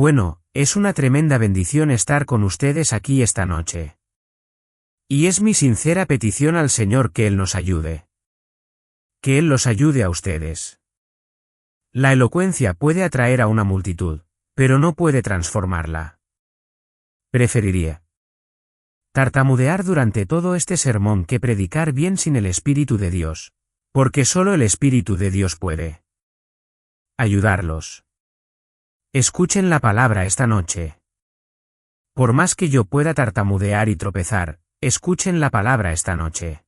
Bueno, es una tremenda bendición estar con ustedes aquí esta noche. Y es mi sincera petición al Señor que Él nos ayude. Que Él los ayude a ustedes. La elocuencia puede atraer a una multitud, pero no puede transformarla. Preferiría tartamudear durante todo este sermón que predicar bien sin el Espíritu de Dios, porque solo el Espíritu de Dios puede ayudarlos. Escuchen la palabra esta noche. Por más que yo pueda tartamudear y tropezar, escuchen la palabra esta noche.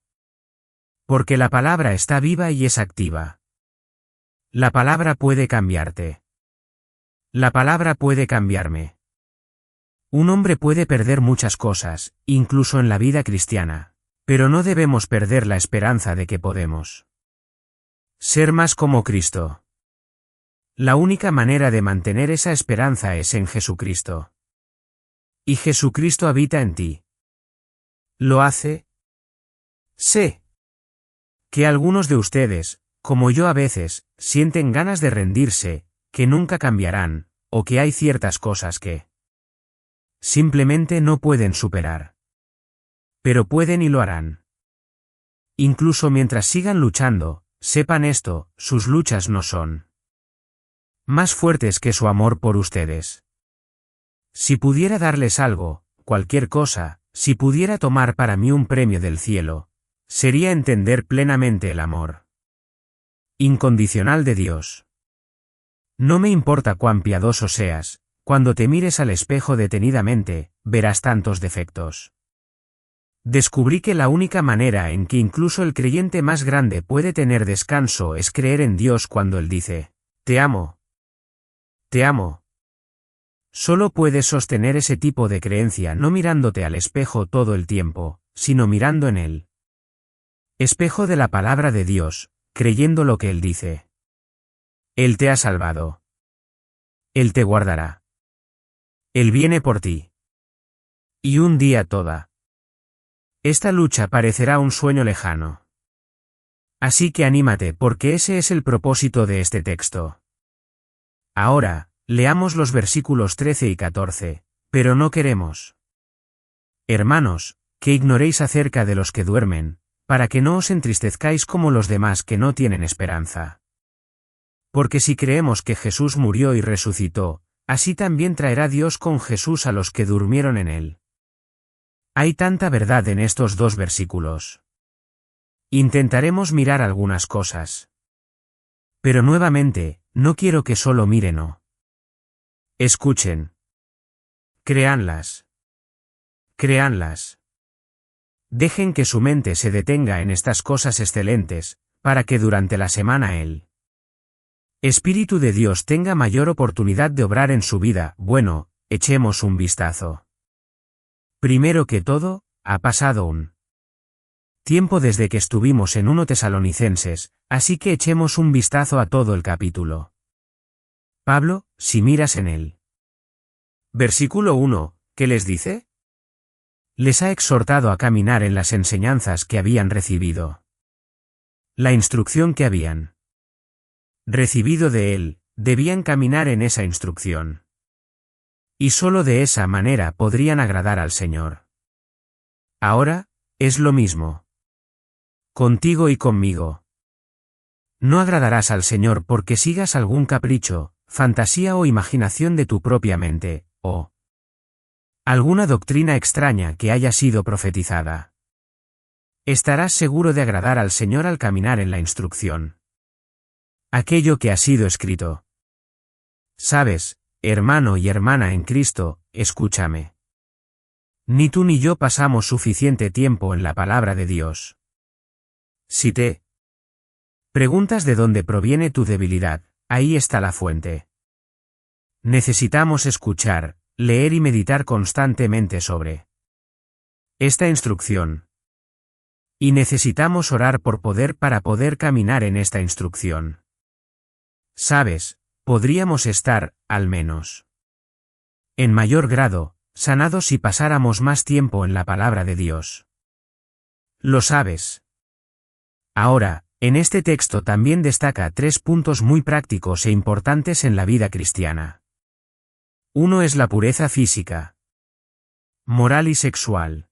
Porque la palabra está viva y es activa. La palabra puede cambiarte. La palabra puede cambiarme. Un hombre puede perder muchas cosas, incluso en la vida cristiana, pero no debemos perder la esperanza de que podemos ser más como Cristo. La única manera de mantener esa esperanza es en Jesucristo. Y Jesucristo habita en ti. ¿Lo hace? Sé que algunos de ustedes, como yo a veces, sienten ganas de rendirse, que nunca cambiarán, o que hay ciertas cosas que simplemente no pueden superar. Pero pueden y lo harán. Incluso mientras sigan luchando, sepan esto, sus luchas no son más fuertes que su amor por ustedes. Si pudiera darles algo, cualquier cosa, si pudiera tomar para mí un premio del cielo, sería entender plenamente el amor incondicional de Dios. No me importa cuán piadoso seas, cuando te mires al espejo detenidamente, verás tantos defectos. Descubrí que la única manera en que incluso el creyente más grande puede tener descanso es creer en Dios cuando Él dice, te amo. Te amo. Solo puedes sostener ese tipo de creencia no mirándote al espejo todo el tiempo, sino mirando en Él. Espejo de la palabra de Dios, creyendo lo que Él dice. Él te ha salvado. Él te guardará. Él viene por ti. Y un día toda esta lucha parecerá un sueño lejano. Así que anímate porque ese es el propósito de este texto. Ahora, leamos los versículos 13 y 14, pero no queremos, hermanos, que ignoréis acerca de los que duermen, para que no os entristezcáis como los demás que no tienen esperanza. Porque si creemos que Jesús murió y resucitó, así también traerá Dios con Jesús a los que durmieron en él. Hay tanta verdad en estos dos versículos. Intentaremos mirar algunas cosas. Pero nuevamente, no quiero que solo miren o escuchen. Créanlas. Créanlas. Dejen que su mente se detenga en estas cosas excelentes, para que durante la semana el Espíritu de Dios tenga mayor oportunidad de obrar en su vida. Bueno, echemos un vistazo. Primero que todo, ha pasado un tiempo desde que estuvimos en 1 Tesalonicenses, así que echemos un vistazo a todo el capítulo. Pablo, si miras en él. Versículo 1, ¿qué les dice? Les ha exhortado a caminar en las enseñanzas que habían recibido. La instrucción que habían recibido de él, debían caminar en esa instrucción. Y solo de esa manera podrían agradar al Señor. Ahora, es lo mismo. Contigo y conmigo. No agradarás al Señor porque sigas algún capricho, fantasía o imaginación de tu propia mente, o alguna doctrina extraña que haya sido profetizada. Estarás seguro de agradar al Señor al caminar en la instrucción. Aquello que ha sido escrito. Sabes, hermano y hermana en Cristo, escúchame. Ni tú ni yo pasamos suficiente tiempo en la palabra de Dios. Si te preguntas de dónde proviene tu debilidad, ahí está la fuente. Necesitamos escuchar, leer y meditar constantemente sobre esta instrucción. Y necesitamos orar por poder para poder caminar en esta instrucción. Sabes, podríamos estar, al menos, en mayor grado, sanados si pasáramos más tiempo en la palabra de Dios. Lo sabes. Ahora, en este texto también destaca 3 puntos muy prácticos e importantes en la vida cristiana. Uno es la pureza física, moral y sexual.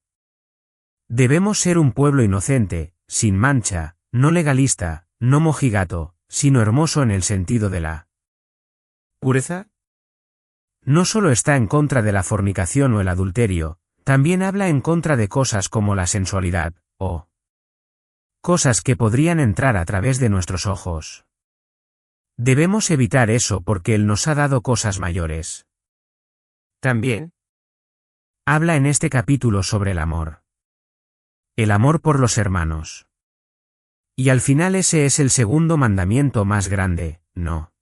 Debemos ser un pueblo inocente, sin mancha, no legalista, no mojigato, sino hermoso en el sentido de la pureza. No solo está en contra de la fornicación o el adulterio, también habla en contra de cosas como la sensualidad, o cosas que podrían entrar a través de nuestros ojos. Debemos evitar eso porque Él nos ha dado cosas mayores. También habla en este capítulo sobre el amor. El amor por los hermanos. Y al final ese es el segundo mandamiento más grande, ¿no?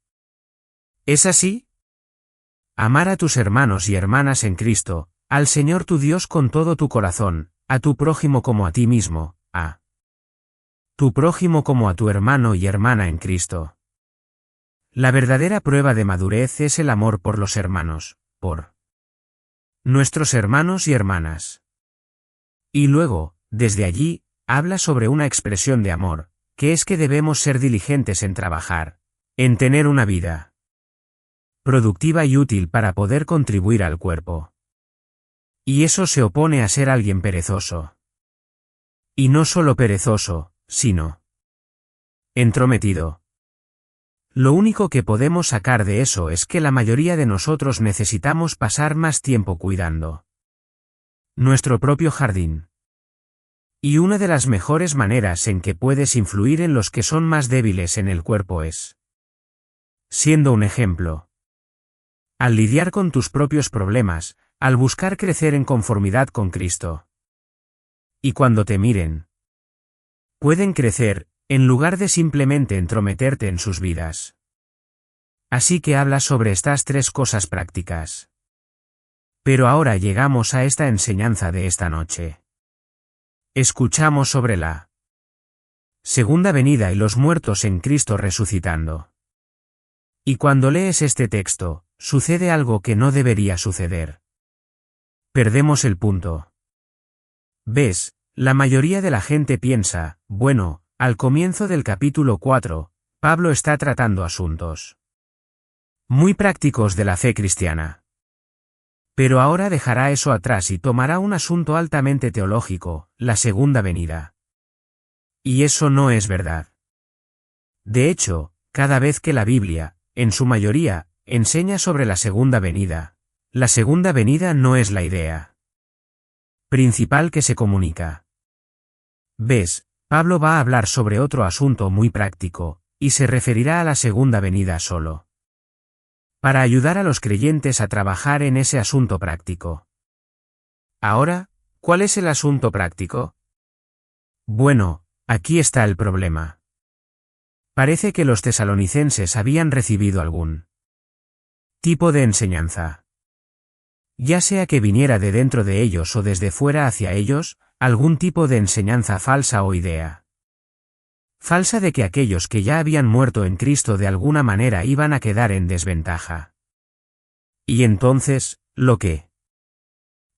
¿Es así? Amar a tus hermanos y hermanas en Cristo, al Señor tu Dios con todo tu corazón, a tu prójimo como a ti mismo, a tu prójimo como a tu hermano y hermana en Cristo. La verdadera prueba de madurez es el amor por los hermanos, por nuestros hermanos y hermanas. Y luego, desde allí, habla sobre una expresión de amor, que es que debemos ser diligentes en trabajar, en tener una vida productiva y útil para poder contribuir al cuerpo. Y eso se opone a ser alguien perezoso. Y no solo perezoso, sino entrometido. Lo único que podemos sacar de eso es que la mayoría de nosotros necesitamos pasar más tiempo cuidando nuestro propio jardín. Y una de las mejores maneras en que puedes influir en los que son más débiles en el cuerpo es siendo un ejemplo. Al lidiar con tus propios problemas, al buscar crecer en conformidad con Cristo. Y cuando te miren, pueden crecer, en lugar de simplemente entrometerte en sus vidas. Así que habla sobre estas tres cosas prácticas. Pero ahora llegamos a esta enseñanza de esta noche. Escuchamos sobre la segunda venida y los muertos en Cristo resucitando. Y cuando lees este texto, sucede algo que no debería suceder. Perdemos el punto. ¿Ves? La mayoría de la gente piensa, bueno, al comienzo del capítulo 4, Pablo está tratando asuntos muy prácticos de la fe cristiana. Pero ahora dejará eso atrás y tomará un asunto altamente teológico, la segunda venida. Y eso no es verdad. De hecho, cada vez que la Biblia, en su mayoría, enseña sobre la segunda venida no es la idea principal que se comunica. ¿Ves? Pablo va a hablar sobre otro asunto muy práctico, y se referirá a la segunda venida solo. Para ayudar a los creyentes a trabajar en ese asunto práctico. Ahora, ¿cuál es el asunto práctico? Bueno, aquí está el problema. Parece que los tesalonicenses habían recibido algún tipo de enseñanza. Ya sea que viniera de dentro de ellos o desde fuera hacia ellos, algún tipo de enseñanza falsa o idea falsa de que aquellos que ya habían muerto en Cristo de alguna manera iban a quedar en desventaja. Y entonces, lo que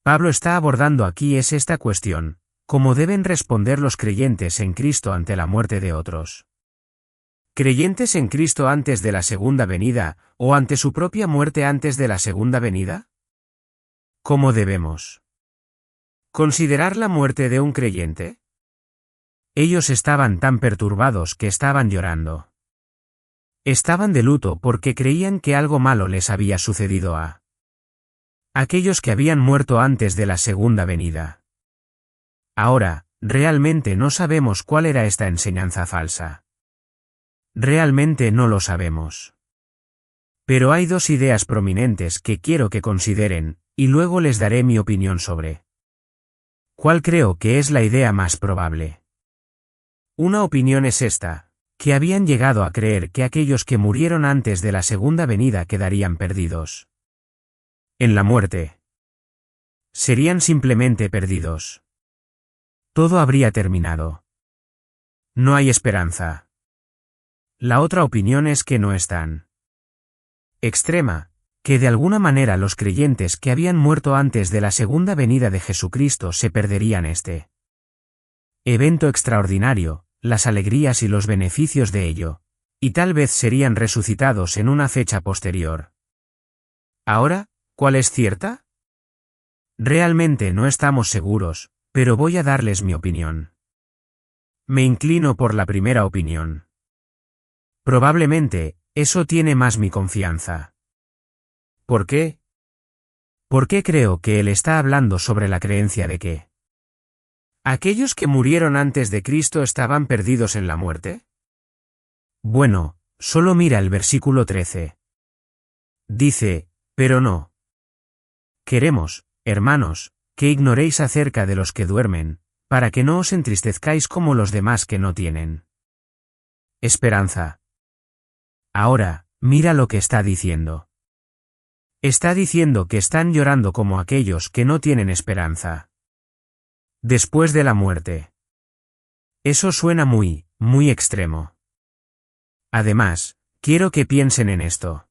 Pablo está abordando aquí es esta cuestión: ¿cómo deben responder los creyentes en Cristo ante la muerte de otros? ¿Creyentes en Cristo antes de la segunda venida, o ante su propia muerte antes de la segunda venida? ¿Cómo debemos considerar la muerte de un creyente? Ellos estaban tan perturbados que estaban llorando. Estaban de luto porque creían que algo malo les había sucedido a aquellos que habían muerto antes de la segunda venida. Ahora, realmente no sabemos cuál era esta enseñanza falsa. Realmente no lo sabemos. Pero hay dos ideas prominentes que quiero que consideren, y luego les daré mi opinión sobre cuál creo que es la idea más probable. Una opinión es esta: que habían llegado a creer que aquellos que murieron antes de la segunda venida quedarían perdidos en la muerte. Serían simplemente perdidos. Todo habría terminado. No hay esperanza. La otra opinión es que no es tan extrema, que de alguna manera los creyentes que habían muerto antes de la segunda venida de Jesucristo se perderían este evento extraordinario, las alegrías y los beneficios de ello, y tal vez serían resucitados en una fecha posterior. Ahora, ¿Cuál es cierta? Realmente no estamos seguros, pero voy a darles mi opinión. Me inclino por la primera opinión. Probablemente, eso tiene más mi confianza. ¿Por qué? ¿Por qué creo que él está hablando sobre la creencia de que aquellos que murieron antes de Cristo estaban perdidos en la muerte? Bueno, solo mira el versículo 13. Dice, pero no. Queremos, hermanos, que ignoréis acerca de los que duermen, para que no os entristezcáis como los demás que no tienen esperanza. Ahora, mira lo que está diciendo. Está diciendo que están llorando como aquellos que no tienen esperanza. Después de la muerte. Eso suena muy, muy extremo. Además, quiero que piensen en esto.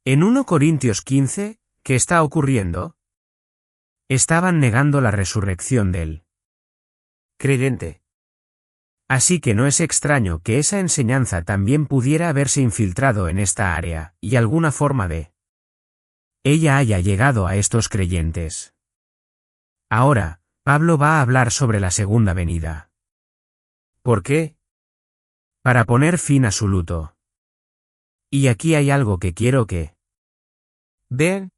En 1 Corintios 15, ¿qué está ocurriendo? Estaban negando la resurrección del creyente. Así que no es extraño que esa enseñanza también pudiera haberse infiltrado en esta área, y alguna forma de ella haya llegado a estos creyentes. Ahora, Pablo va a hablar sobre la segunda venida. ¿Por qué? Para poner fin a su luto. Y aquí hay algo que quiero que vean.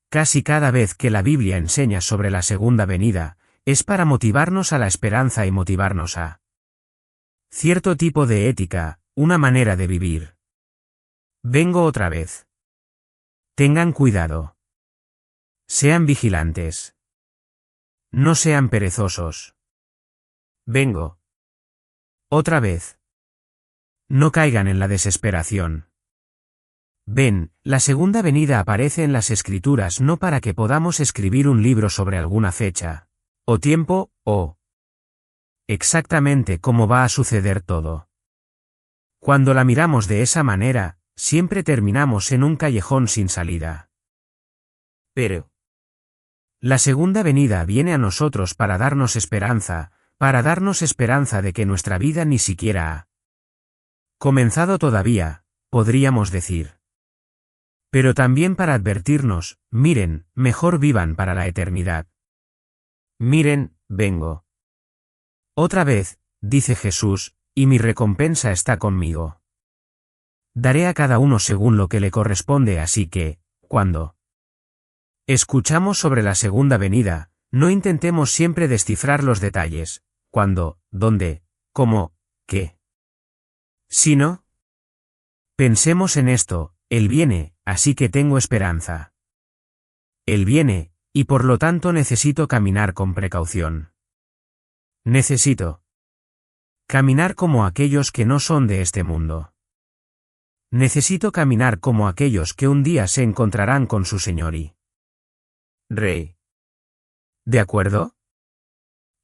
Casi cada vez que la Biblia enseña sobre la segunda venida, es para motivarnos a la esperanza y motivarnos a cierto tipo de ética, una manera de vivir. Vengo otra vez. Tengan cuidado. Sean vigilantes. No sean perezosos. Vengo. Otra vez. No caigan en la desesperación. Ven, la segunda venida aparece en las Escrituras no para que podamos escribir un libro sobre alguna fecha, o tiempo, o exactamente cómo va a suceder todo. Cuando la miramos de esa manera, siempre terminamos en un callejón sin salida. Pero la segunda venida viene a nosotros para darnos esperanza de que nuestra vida ni siquiera ha comenzado todavía, podríamos decir. Pero también para advertirnos, miren, mejor vivan para la eternidad. Miren, vengo. Otra vez, dice Jesús, y mi recompensa está conmigo. Daré a cada uno según lo que le corresponde, así que, cuando escuchamos sobre la segunda venida, no intentemos siempre descifrar los detalles, cuándo, dónde, cómo, qué. Sino, pensemos en esto, Él viene, así que tengo esperanza. Él viene, y por lo tanto necesito caminar con precaución. Necesito caminar como aquellos que no son de este mundo. Necesito caminar como aquellos que un día se encontrarán con su Señor y Rey. ¿De acuerdo?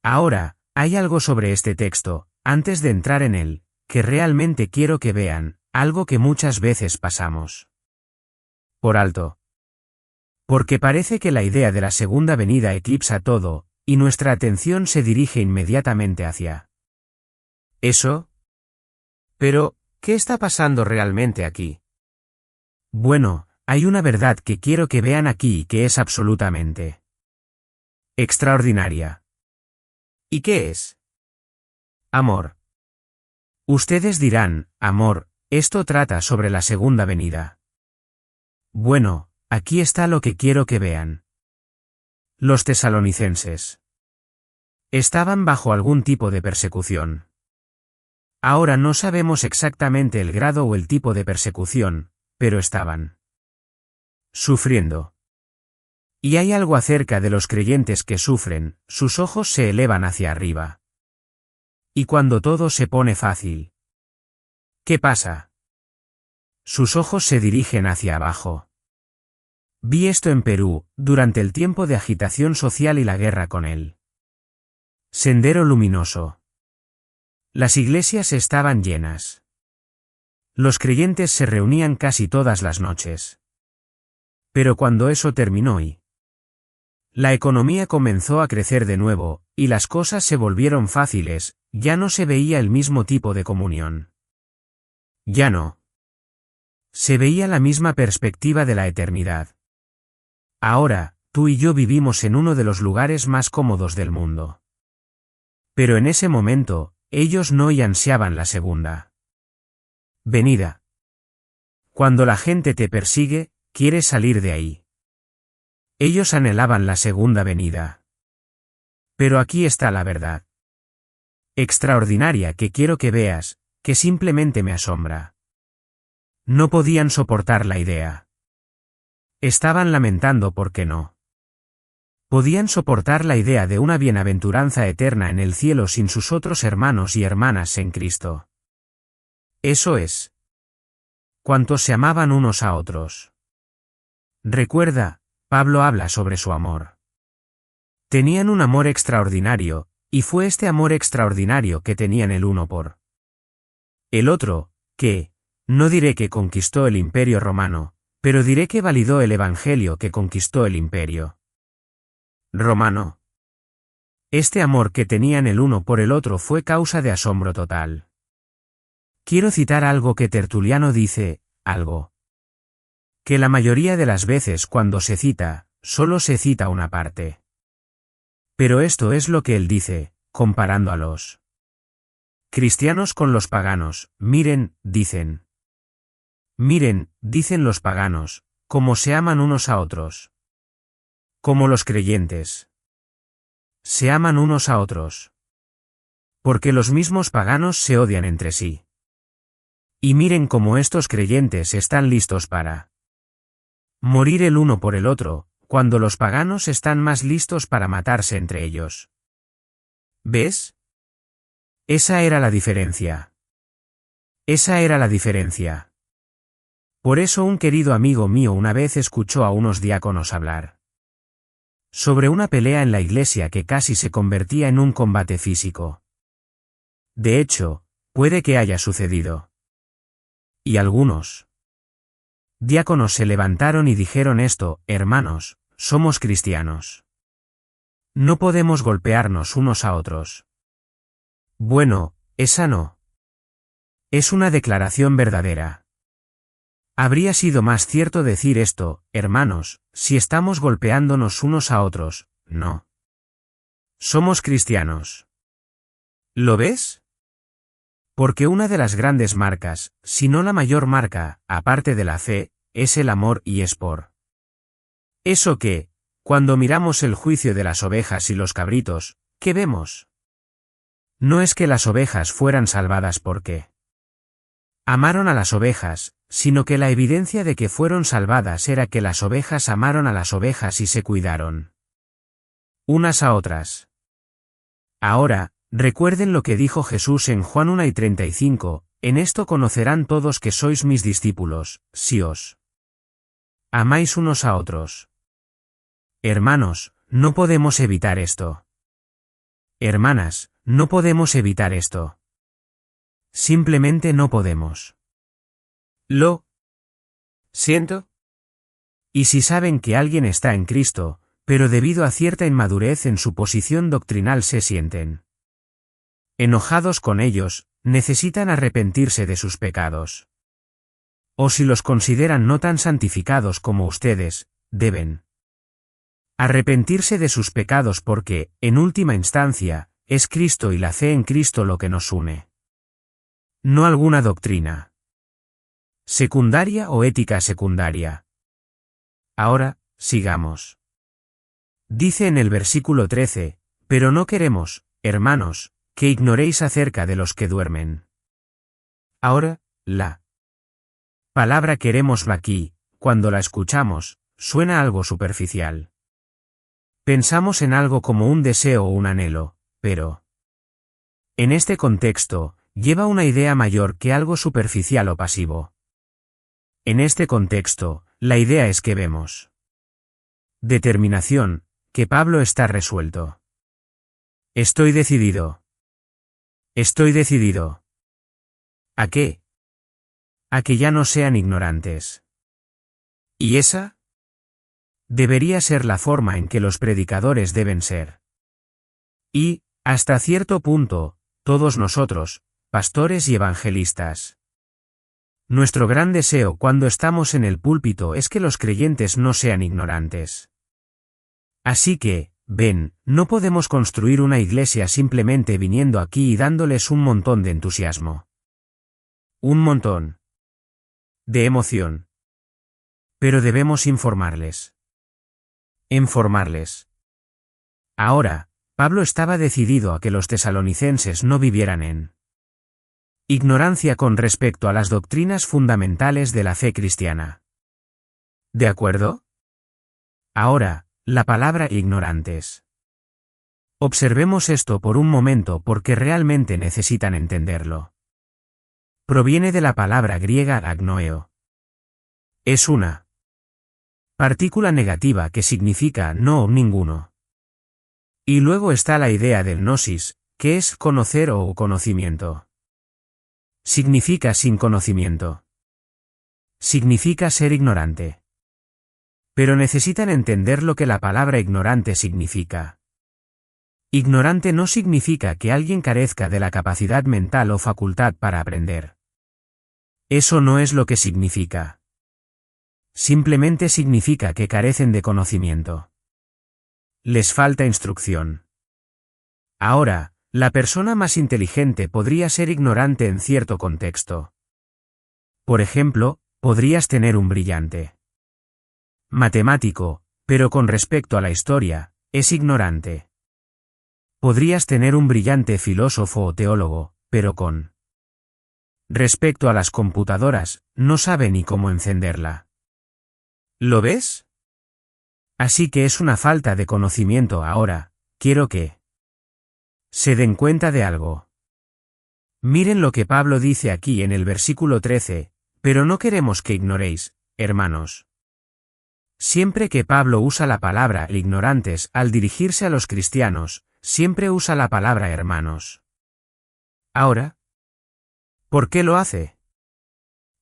Ahora, hay algo sobre este texto, antes de entrar en él, que realmente quiero que vean, algo que muchas veces pasamos por alto. Porque parece que la idea de la segunda venida eclipsa todo, y nuestra atención se dirige inmediatamente hacia eso. Pero, ¿qué está pasando realmente aquí? Bueno, hay una verdad que quiero que vean aquí y que es absolutamente extraordinaria. ¿Y qué es? Amor. Ustedes dirán, amor, esto trata sobre la segunda venida. Bueno, aquí está lo que quiero que vean. Los tesalonicenses estaban bajo algún tipo de persecución. Ahora no sabemos exactamente el grado o el tipo de persecución, pero estaban sufriendo. Y hay algo acerca de los creyentes que sufren, sus ojos se elevan hacia arriba. Y cuando todo se pone fácil, ¿qué pasa? Sus ojos se dirigen hacia abajo. Vi esto en Perú, durante el tiempo de agitación social y la guerra con él. Sendero Luminoso. Las iglesias estaban llenas. Los creyentes se reunían casi todas las noches. Pero cuando eso terminó y la economía comenzó a crecer de nuevo, y las cosas se volvieron fáciles, ya no se veía el mismo tipo de comunión. Ya no se veía la misma perspectiva de la eternidad. Ahora, tú y yo vivimos en uno de los lugares más cómodos del mundo. Pero en ese momento, ellos no y ansiaban la segunda venida. Cuando la gente te persigue, quieres salir de ahí. Ellos anhelaban la segunda venida. Pero aquí está la verdad extraordinaria que quiero que veas, que simplemente me asombra. No podían soportar la idea. Estaban lamentando porque no podían soportar la idea de una bienaventuranza eterna en el cielo sin sus otros hermanos y hermanas en Cristo. Eso es. Cuántos se amaban unos a otros. Recuerda, Pablo habla sobre su amor. Tenían un amor extraordinario, y fue este amor extraordinario que tenían el uno por el otro, que, no diré que conquistó el imperio romano, pero diré que validó el evangelio que conquistó el imperio romano. Este amor que tenían el uno por el otro fue causa de asombro total. Quiero citar algo que Tertuliano dice, algo que la mayoría de las veces cuando se cita, solo se cita una parte. Pero esto es lo que él dice, comparando a los cristianos con los paganos. Miren, dicen los paganos, cómo se aman unos a otros. Como los creyentes se aman unos a otros. Porque los mismos paganos se odian entre sí. Y miren cómo estos creyentes están listos para morir el uno por el otro, cuando los paganos están más listos para matarse entre ellos. ¿Ves? Esa era la diferencia. Esa era la diferencia. Por eso un querido amigo mío una vez escuchó a unos diáconos hablar sobre una pelea en la iglesia que casi se convertía en un combate físico. De hecho, puede que haya sucedido. Y algunos diáconos se levantaron y dijeron esto: hermanos, somos cristianos. No podemos golpearnos unos a otros. Bueno, esa no es una declaración verdadera. Habría sido más cierto decir esto: hermanos, si estamos golpeándonos unos a otros, no somos cristianos. ¿Lo ves? Porque una de las grandes marcas, si no la mayor marca, aparte de la fe, es el amor, y es por eso que, cuando miramos el juicio de las ovejas y los cabritos, ¿qué vemos? No es que las ovejas fueran salvadas porque amaron a las ovejas, sino que la evidencia de que fueron salvadas era que las ovejas amaron a las ovejas y se cuidaron unas a otras. Ahora, recuerden lo que dijo Jesús en Juan 1:35, en esto conocerán todos que sois mis discípulos, si os amáis unos a otros. Hermanos, no podemos evitar esto. Hermanas, no podemos evitar esto. Simplemente no podemos. Lo siento. Y si saben que alguien está en Cristo, pero debido a cierta inmadurez en su posición doctrinal se sienten enojados con ellos, necesitan arrepentirse de sus pecados. O si los consideran no tan santificados como ustedes, deben arrepentirse de sus pecados porque, en última instancia, es Cristo y la fe en Cristo lo que nos une. No alguna doctrina secundaria o ética secundaria. Ahora, sigamos. Dice en el versículo 13, pero no queremos, hermanos, que ignoréis acerca de los que duermen. Ahora, la palabra queremos aquí, cuando la escuchamos, suena algo superficial. Pensamos en algo como un deseo o un anhelo, pero en este contexto, lleva una idea mayor que algo superficial o pasivo. En este contexto, la idea es que vemos determinación, que Pablo está resuelto. Estoy decidido. Estoy decidido. ¿A qué? A que ya no sean ignorantes. ¿Y esa? Debería ser la forma en que los predicadores deben ser. Y, hasta cierto punto, todos nosotros, pastores y evangelistas. Nuestro gran deseo cuando estamos en el púlpito es que los creyentes no sean ignorantes. Así que, ven, no podemos construir una iglesia simplemente viniendo aquí y dándoles un montón de entusiasmo. Un montón de emoción. Pero debemos informarles. Informarles. Ahora, Pablo estaba decidido a que los tesalonicenses no vivieran en ignorancia con respecto a las doctrinas fundamentales de la fe cristiana. ¿De acuerdo? Ahora, la palabra ignorantes. Observemos esto por un momento porque realmente necesitan entenderlo. Proviene de la palabra griega agnoeo. Es una partícula negativa que significa no o ninguno. Y luego está la idea del gnosis, que es conocer o conocimiento. Significa sin conocimiento. Significa ser ignorante. Pero necesitan entender lo que la palabra ignorante significa. Ignorante no significa que alguien carezca de la capacidad mental o facultad para aprender. Eso no es lo que significa. Simplemente significa que carecen de conocimiento. Les falta instrucción. Ahora, la persona más inteligente podría ser ignorante en cierto contexto. Por ejemplo, podrías tener un brillante matemático, pero con respecto a la historia, es ignorante. Podrías tener un brillante filósofo o teólogo, pero con respecto a las computadoras, no sabe ni cómo encenderla. ¿Lo ves? Así que es una falta de conocimiento ahora, quiero que se den cuenta de algo. Miren lo que Pablo dice aquí en el versículo 13, pero no queremos que ignoréis, hermanos. Siempre que Pablo usa la palabra ignorantes al dirigirse a los cristianos, siempre usa la palabra hermanos. Ahora, ¿por qué lo hace?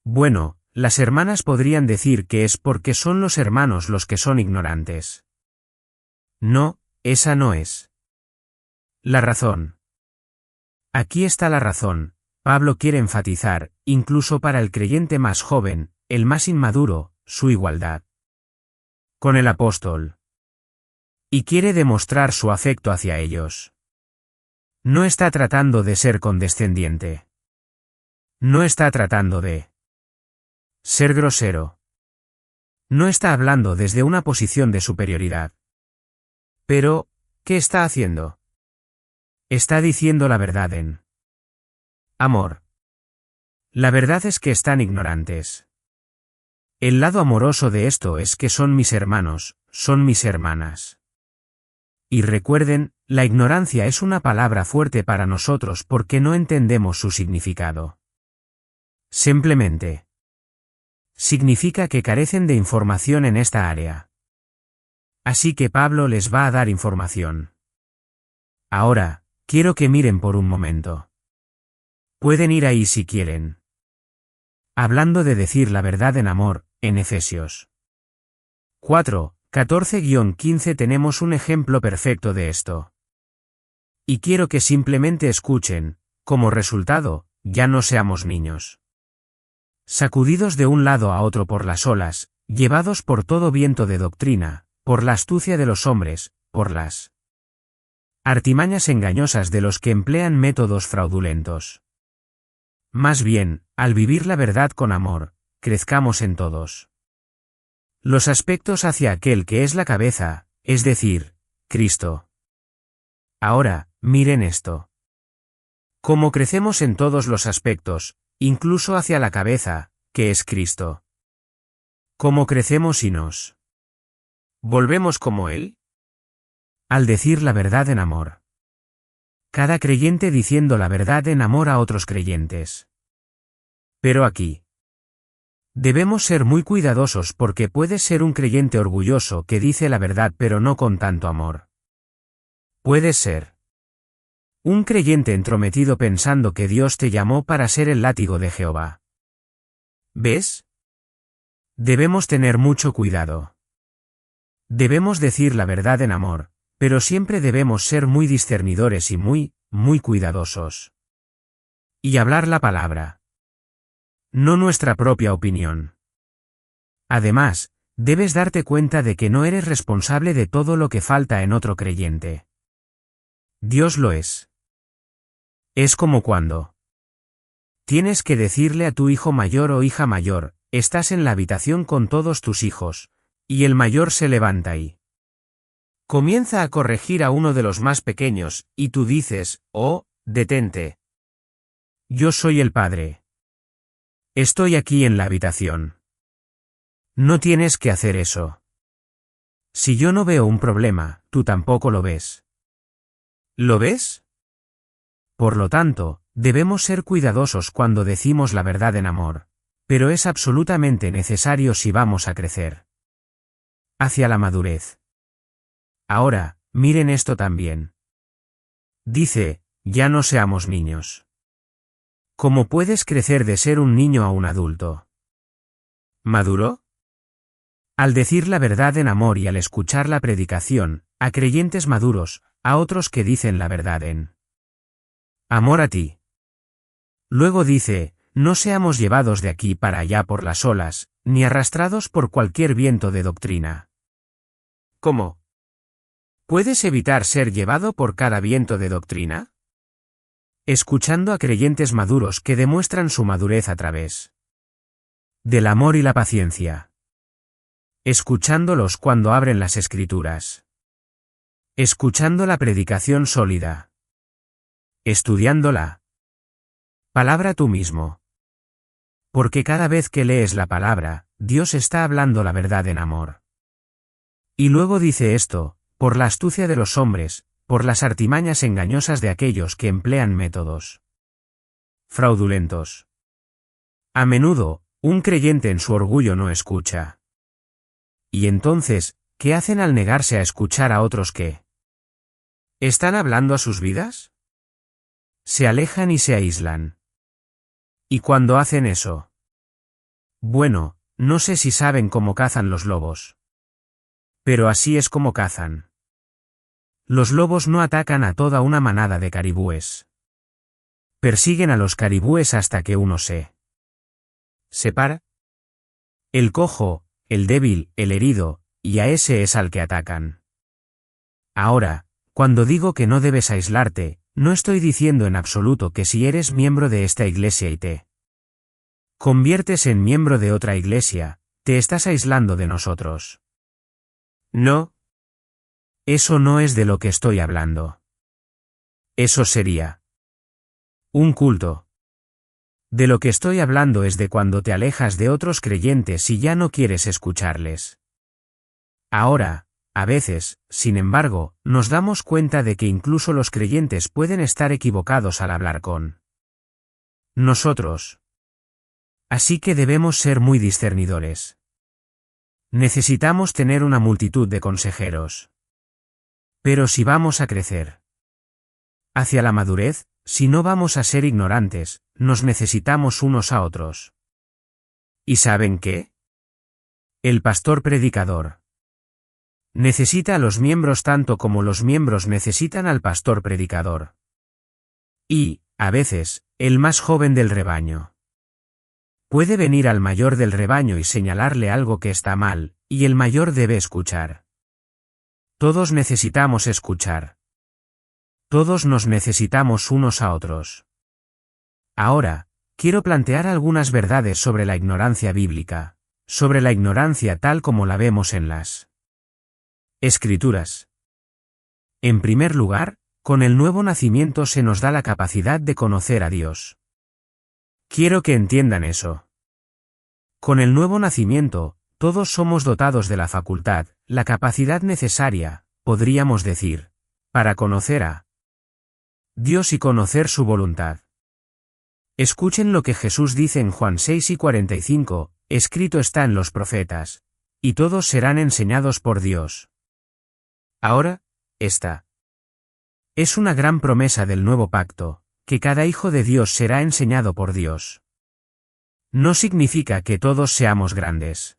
Bueno, las hermanas podrían decir que es porque son los hermanos los que son ignorantes. No, esa no es la razón. Aquí está la razón. Pablo quiere enfatizar, incluso para el creyente más joven, el más inmaduro, su igualdad con el apóstol. Y quiere demostrar su afecto hacia ellos. No está tratando de ser condescendiente. No está tratando de ser grosero. No está hablando desde una posición de superioridad. Pero, ¿qué está haciendo? Está diciendo la verdad en amor. La verdad es que están ignorantes. El lado amoroso de esto es que son mis hermanos, son mis hermanas. Y recuerden, la ignorancia es una palabra fuerte para nosotros porque no entendemos su significado. Simplemente significa que carecen de información en esta área. Así que Pablo les va a dar información. Ahora, quiero que miren por un momento. Pueden ir ahí si quieren. Hablando de decir la verdad en amor, en Efesios 4, 14-15 tenemos un ejemplo perfecto de esto. Y quiero que simplemente escuchen, como resultado, ya no seamos niños. Sacudidos de un lado a otro por las olas, llevados por todo viento de doctrina, por la astucia de los hombres, por las artimañas engañosas de los que emplean métodos fraudulentos. Más bien, al vivir la verdad con amor, crezcamos en todos los aspectos hacia aquel que es la cabeza, es decir, Cristo. Ahora, miren esto. Cómo crecemos en todos los aspectos, incluso hacia la cabeza, que es Cristo. ¿Cómo crecemos y nos volvemos como Él? Al decir la verdad en amor. Cada creyente diciendo la verdad en amor a otros creyentes. Pero aquí debemos ser muy cuidadosos porque puedes ser un creyente orgulloso que dice la verdad pero no con tanto amor. Puedes ser un creyente entrometido pensando que Dios te llamó para ser el látigo de Jehová. ¿Ves? Debemos tener mucho cuidado. Debemos decir la verdad en amor, pero siempre debemos ser muy discernidores y muy cuidadosos. Y hablar la palabra. no nuestra propia opinión. Además, debes darte cuenta de que no eres responsable de todo lo que falta en otro creyente. Dios lo es. Es como cuando tienes que decirle a tu hijo mayor o hija mayor, estás en la habitación con todos tus hijos, y el mayor se levanta y comienza a corregir a uno de los más pequeños, y tú dices, oh, detente. Yo soy el padre. Estoy aquí en la habitación. No tienes que hacer eso. Si yo no veo un problema, tú tampoco lo ves. ¿Lo ves? Por lo tanto, debemos ser cuidadosos cuando decimos la verdad en amor, pero es absolutamente necesario si vamos a crecer hacia la madurez. Ahora, miren esto también. Dice, ya no seamos niños. ¿Cómo puedes crecer de ser un niño a un adulto maduro? Al decir la verdad en amor y al escuchar la predicación, a creyentes maduros, a otros que dicen la verdad en amor a ti. Luego dice, no seamos llevados de aquí para allá por las olas, ni arrastrados por cualquier viento de doctrina. ¿Cómo puedes evitar ser llevado por cada viento de doctrina? Escuchando a creyentes maduros que demuestran su madurez a través del amor y la paciencia. Escuchándolos cuando abren las Escrituras. Escuchando la predicación sólida. Estudiándola. Palabra tú mismo. Porque cada vez que lees la palabra, Dios está hablando la verdad en amor. Y luego dice esto, por la astucia de los hombres, por las artimañas engañosas de aquellos que emplean métodos fraudulentos. A menudo, un creyente en su orgullo no escucha. Y entonces, ¿qué hacen al negarse a escuchar a otros que están hablando a sus vidas? Se alejan y se aíslan. ¿Y cuando hacen eso? Bueno, no sé si saben cómo cazan los lobos. Pero así es como cazan. Los lobos no atacan a toda una manada de caribúes. Persiguen a los caribúes hasta que uno se separa. El cojo, el débil, el herido, y a ese es al que atacan. Ahora, cuando digo que no debes aislarte, no estoy diciendo en absoluto que si eres miembro de esta iglesia y te conviertes en miembro de otra iglesia, te estás aislando de nosotros. No. Eso no es de lo que estoy hablando. Eso sería un culto. De lo que estoy hablando es de cuando te alejas de otros creyentes y ya no quieres escucharles. Ahora, a veces, sin embargo, nos damos cuenta de que incluso los creyentes pueden estar equivocados al hablar con nosotros. Así que debemos ser muy discernidores. Necesitamos tener una multitud de consejeros. Pero si vamos a crecer hacia la madurez, si no vamos a ser ignorantes, nos necesitamos unos a otros. ¿Y saben qué? El pastor predicador necesita a los miembros tanto como los miembros necesitan al pastor predicador. Y, a veces, el más joven del rebaño puede venir al mayor del rebaño y señalarle algo que está mal, y el mayor debe escuchar. Todos necesitamos escuchar. Todos nos necesitamos unos a otros. Ahora, quiero plantear algunas verdades sobre la ignorancia bíblica, sobre la ignorancia tal como la vemos en las Escrituras. En primer lugar, con el nuevo nacimiento se nos da la capacidad de conocer a Dios. Quiero que entiendan eso. Con el nuevo nacimiento, todos somos dotados de la facultad, la capacidad necesaria, podríamos decir, para conocer a Dios y conocer su voluntad. Escuchen lo que Jesús dice en Juan 6:45, escrito está en los profetas, y todos serán enseñados por Dios. Ahora, esta es una gran promesa del nuevo pacto, que cada hijo de Dios será enseñado por Dios. No significa que todos seamos grandes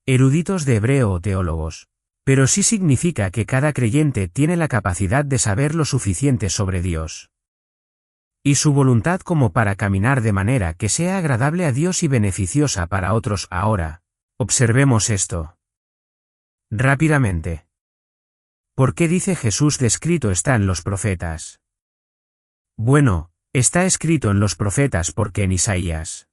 eruditos de hebreo o teólogos, pero sí significa que cada creyente tiene la capacidad de saber lo suficiente sobre Dios y su voluntad como para caminar de manera que sea agradable a Dios y beneficiosa para otros. Ahora, observemos esto rápidamente. ¿Por qué dice Jesús descrito está en los profetas? Bueno, está escrito en los profetas porque en Isaías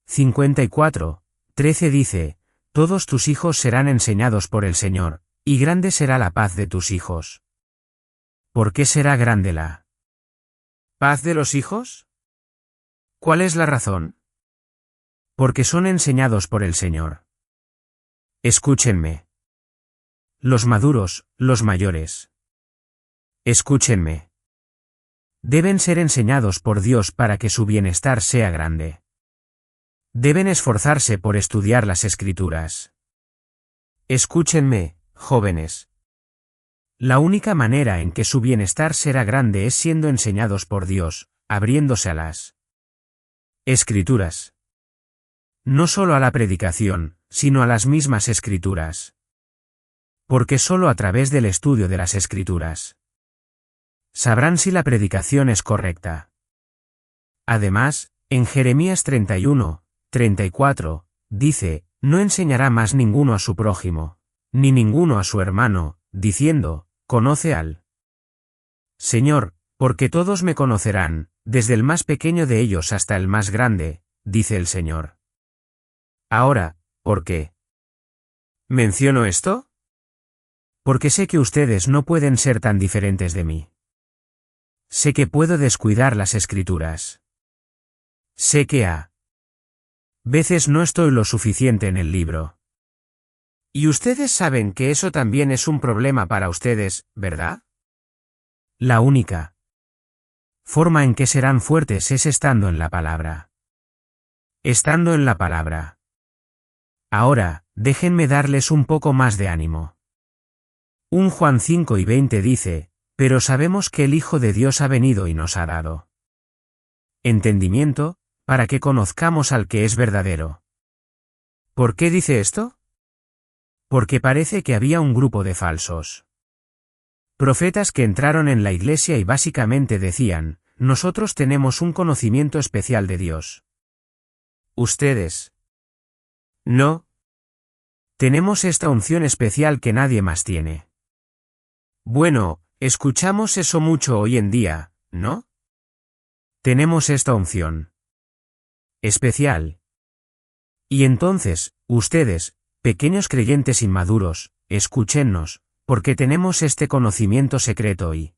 54:13 dice, todos tus hijos serán enseñados por el Señor, y grande será la paz de tus hijos. ¿Por qué será grande la paz de los hijos? ¿Cuál es la razón? Porque son enseñados por el Señor. Escúchenme. Los maduros, los mayores. Escúchenme. Deben ser enseñados por Dios para que su bienestar sea grande. Deben esforzarse por estudiar las Escrituras. Escúchenme, jóvenes. La única manera en que su bienestar será grande es siendo enseñados por Dios, abriéndose a las Escrituras. No solo a la predicación, sino a las mismas Escrituras. Porque solo a través del estudio de las Escrituras sabrán si la predicación es correcta. Además, en Jeremías 31:34, dice, no enseñará más ninguno a su prójimo, ni ninguno a su hermano, diciendo, conoce al Señor, porque todos me conocerán, desde el más pequeño de ellos hasta el más grande, dice el Señor. Ahora, ¿por qué menciono esto? Porque sé que ustedes no pueden ser tan diferentes de mí. Sé que puedo descuidar las Escrituras. Sé que a veces no estoy lo suficiente en el libro. Y ustedes saben que eso también es un problema para ustedes, ¿verdad? La única forma en que serán fuertes es estando en la palabra. Estando en la palabra. Ahora, déjenme darles un poco más de ánimo. 1 Juan 5:20 dice, pero sabemos que el Hijo de Dios ha venido y nos ha dado entendimiento, para que conozcamos al que es verdadero. ¿Por qué dice esto? Porque parece que había un grupo de falsos profetas que entraron en la iglesia y básicamente decían, nosotros tenemos un conocimiento especial de Dios. Ustedes no. Tenemos esta unción especial que nadie más tiene. Bueno, escuchamos eso mucho hoy en día, ¿no? Tenemos esta unción especial. Y entonces, ustedes, pequeños creyentes inmaduros, escúchennos, porque tenemos este conocimiento secreto y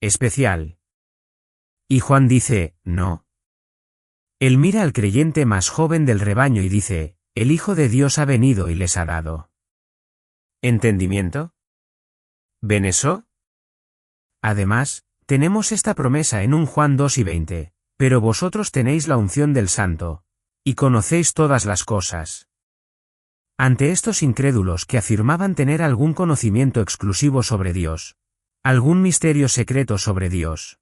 especial. Y Juan dice, no. Él mira al creyente más joven del rebaño y dice, el Hijo de Dios ha venido y les ha dado ¿entendimiento? ¿Ven eso? Además, tenemos esta promesa en 1 Juan 2:20, pero vosotros tenéis la unción del Santo, y conocéis todas las cosas. Ante estos incrédulos que afirmaban tener algún conocimiento exclusivo sobre Dios, algún misterio secreto sobre Dios,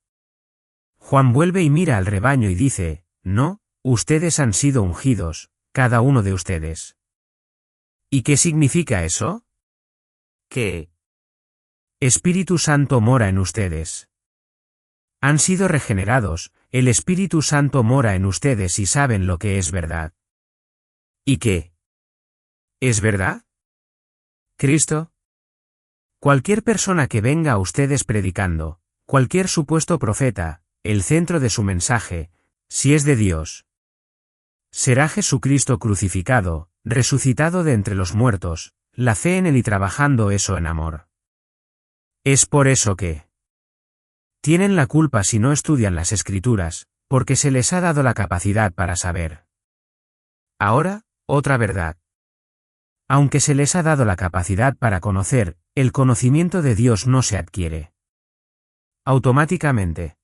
Juan vuelve y mira al rebaño y dice, no, ustedes han sido ungidos, cada uno de ustedes. ¿Y qué significa eso? Que Espíritu Santo mora en ustedes. Han sido regenerados, el Espíritu Santo mora en ustedes y saben lo que es verdad. ¿Y qué es verdad? Cristo. Cualquier persona que venga a ustedes predicando, cualquier supuesto profeta, el centro de su mensaje, si es de Dios, será Jesucristo crucificado, resucitado de entre los muertos, la fe en Él y trabajando eso en amor. Es por eso que tienen la culpa si no estudian las Escrituras, porque se les ha dado la capacidad para saber. Ahora, otra verdad. Aunque se les ha dado la capacidad para conocer, el conocimiento de Dios no se adquiere automáticamente.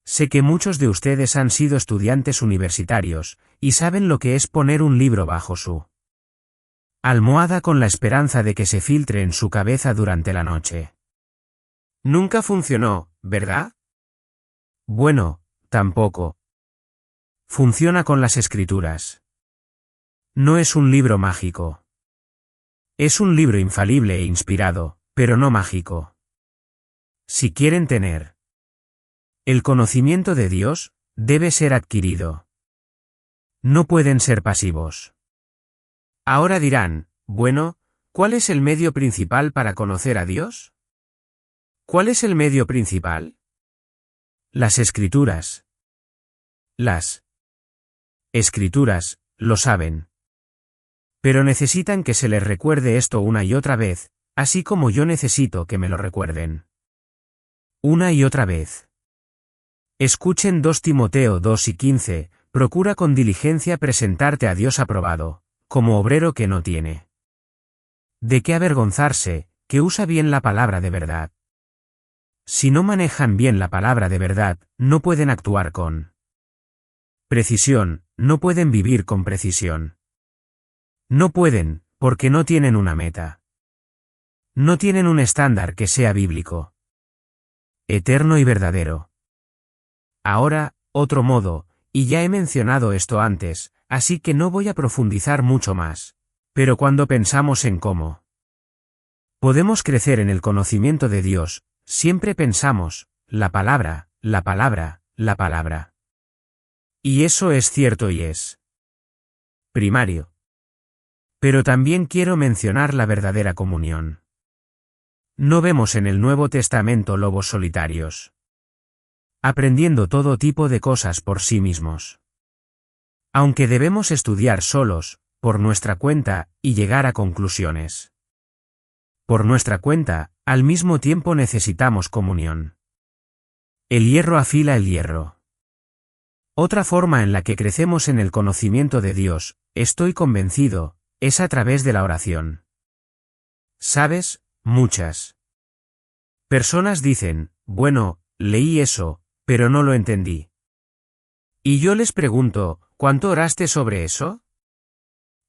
Sé que muchos de ustedes han sido estudiantes universitarios, y saben lo que es poner un libro bajo su almohada con la esperanza de que se filtre en su cabeza durante la noche. Nunca funcionó, ¿verdad? Bueno, tampoco funciona con las Escrituras. No es un libro mágico. Es un libro infalible e inspirado, pero no mágico. Si quieren tener El conocimiento de Dios debe ser adquirido. No pueden ser pasivos. Ahora dirán, bueno, ¿cuál es el medio principal para conocer a Dios? ¿Cuál es el medio principal? Las Escrituras. Las Escrituras, lo saben. Pero necesitan que se les recuerde esto una y otra vez, así como yo necesito que me lo recuerden. Una y otra vez. Escuchen 2 Timoteo 2:15, procura con diligencia presentarte a Dios aprobado, como obrero que no tiene de qué avergonzarse, que usa bien la palabra de verdad. Si no manejan bien la palabra de verdad, no pueden actuar con precisión, no pueden vivir con precisión. No pueden, porque no tienen una meta. No tienen un estándar que sea bíblico, eterno y verdadero. Ahora, otro modo, y ya he mencionado esto antes, así que no voy a profundizar mucho más. Pero cuando pensamos en cómo podemos crecer en el conocimiento de Dios, siempre pensamos, la palabra, la palabra, la palabra. Y eso es cierto y es primario. Pero también quiero mencionar la verdadera comunión. No vemos en el Nuevo Testamento lobos solitarios aprendiendo todo tipo de cosas por sí mismos. Aunque debemos estudiar solos, por nuestra cuenta, y llegar a conclusiones. Por nuestra cuenta, al mismo tiempo necesitamos comunión. El hierro afila el hierro. Otra forma en la que crecemos en el conocimiento de Dios, estoy convencido, es a través de la oración. ¿Sabes? Muchas personas dicen, bueno, leí eso, pero no lo entendí. Y yo les pregunto, ¿cuánto oraste sobre eso?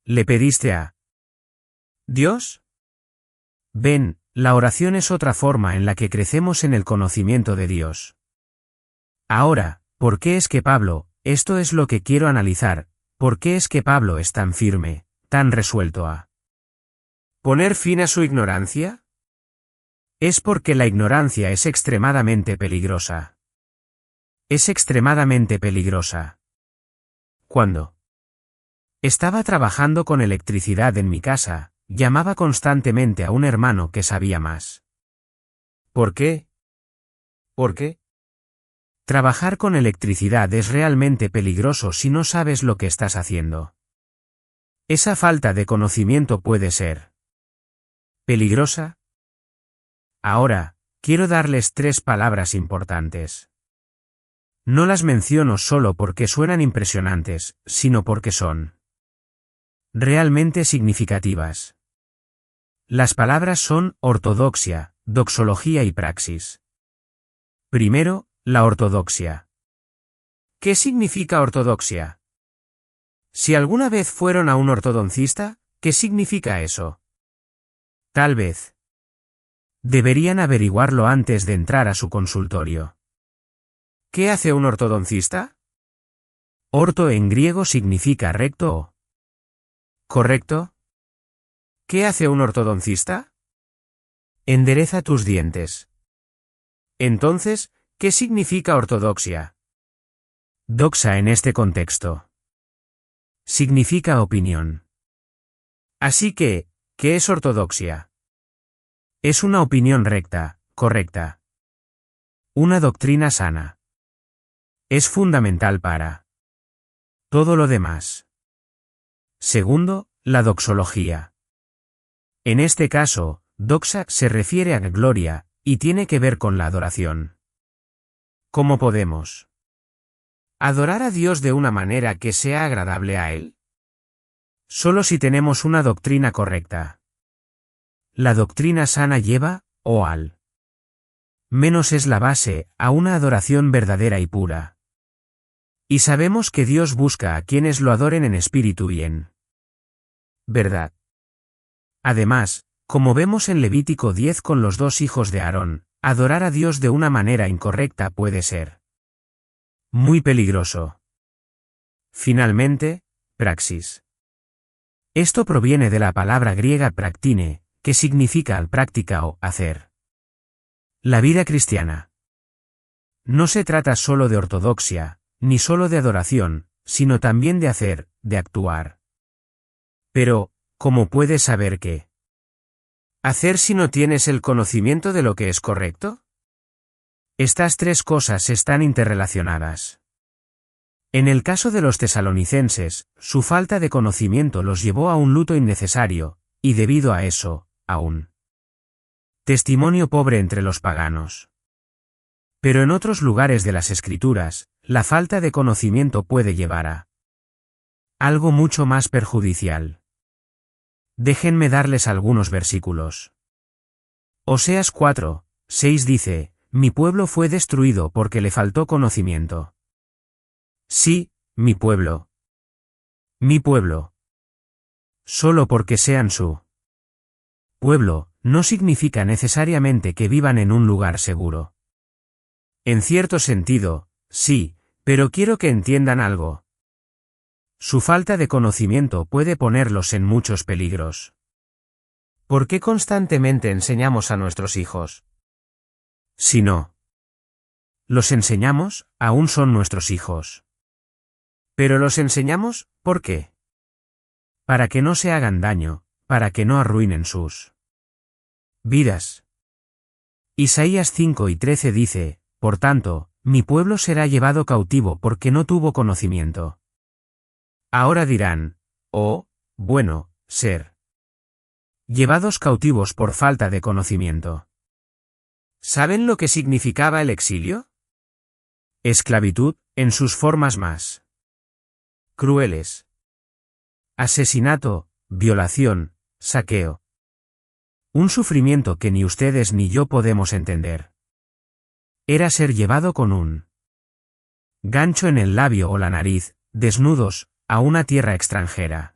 ¿Le pediste a Dios? Ven, la oración es otra forma en la que crecemos en el conocimiento de Dios. Ahora, ¿por qué es que Pablo, esto es lo que quiero analizar, por qué es que Pablo es tan firme, tan resuelto a poner fin a su ignorancia? Es porque la ignorancia es extremadamente peligrosa. Es extremadamente peligrosa. Cuando estaba trabajando con electricidad en mi casa, llamaba constantemente a un hermano que sabía más. ¿Por qué? ¿Por qué? Trabajar con electricidad es realmente peligroso si no sabes lo que estás haciendo. Esa falta de conocimiento puede ser peligrosa. Ahora, quiero darles 3 palabras importantes. No las menciono solo porque suenan impresionantes, sino porque son realmente significativas. Las palabras son ortodoxia, doxología y praxis. Primero, la ortodoxia. ¿Qué significa ortodoxia? Si alguna vez fueron a un ortodoncista, ¿qué significa eso? Tal vez deberían averiguarlo antes de entrar a su consultorio. ¿Qué hace un ortodoncista? Orto en griego significa recto o correcto. ¿Qué hace un ortodoncista? Endereza tus dientes. Entonces, ¿qué significa ortodoxia? Doxa en este contexto significa opinión. Así que, ¿qué es ortodoxia? Es una opinión recta, correcta. Una doctrina sana. Es fundamental para todo lo demás. Segundo, la doxología. En este caso, doxa se refiere a gloria, y tiene que ver con la adoración. ¿Cómo podemos adorar a Dios de una manera que sea agradable a Él? Solo si tenemos una doctrina correcta. La doctrina sana lleva, o al menos es la base, a una adoración verdadera y pura. Y sabemos que Dios busca a quienes lo adoren en espíritu y en verdad. Además, como vemos en Levítico 10 con los 2 hijos de Aarón, adorar a Dios de una manera incorrecta puede ser muy peligroso. Finalmente, praxis. Esto proviene de la palabra griega praktine, que significa práctica o hacer. La vida cristiana No se trata solo de ortodoxia, ni solo de adoración, sino también de hacer, de actuar. Pero, ¿cómo puedes saber qué hacer si no tienes el conocimiento de lo que es correcto? Estas tres cosas están interrelacionadas. En el caso de los tesalonicenses, su falta de conocimiento los llevó a un luto innecesario, y debido a eso, a un testimonio pobre entre los paganos. Pero en otros lugares de las Escrituras, la falta de conocimiento puede llevar a algo mucho más perjudicial. Déjenme darles algunos versículos. Oseas 4:6 dice, mi pueblo fue destruido porque le faltó conocimiento. Sí, mi pueblo. Mi pueblo. Solo porque sean su pueblo, no significa necesariamente que vivan en un lugar seguro. En cierto sentido, sí, pero quiero que entiendan algo. Su falta de conocimiento puede ponerlos en muchos peligros. ¿Por qué constantemente enseñamos a nuestros hijos? Si no los enseñamos, aún son nuestros hijos. Pero los enseñamos, ¿por qué? Para que no se hagan daño, para que no arruinen sus vidas. Isaías 5:13 dice, por tanto, mi pueblo será llevado cautivo porque no tuvo conocimiento. Ahora dirán, oh, bueno, ser llevados cautivos por falta de conocimiento. ¿Saben lo que significaba el exilio? Esclavitud, en sus formas más crueles. Asesinato, violación, saqueo. Un sufrimiento que ni ustedes ni yo podemos entender. Era ser llevado con un gancho en el labio o la nariz, desnudos, a una tierra extranjera.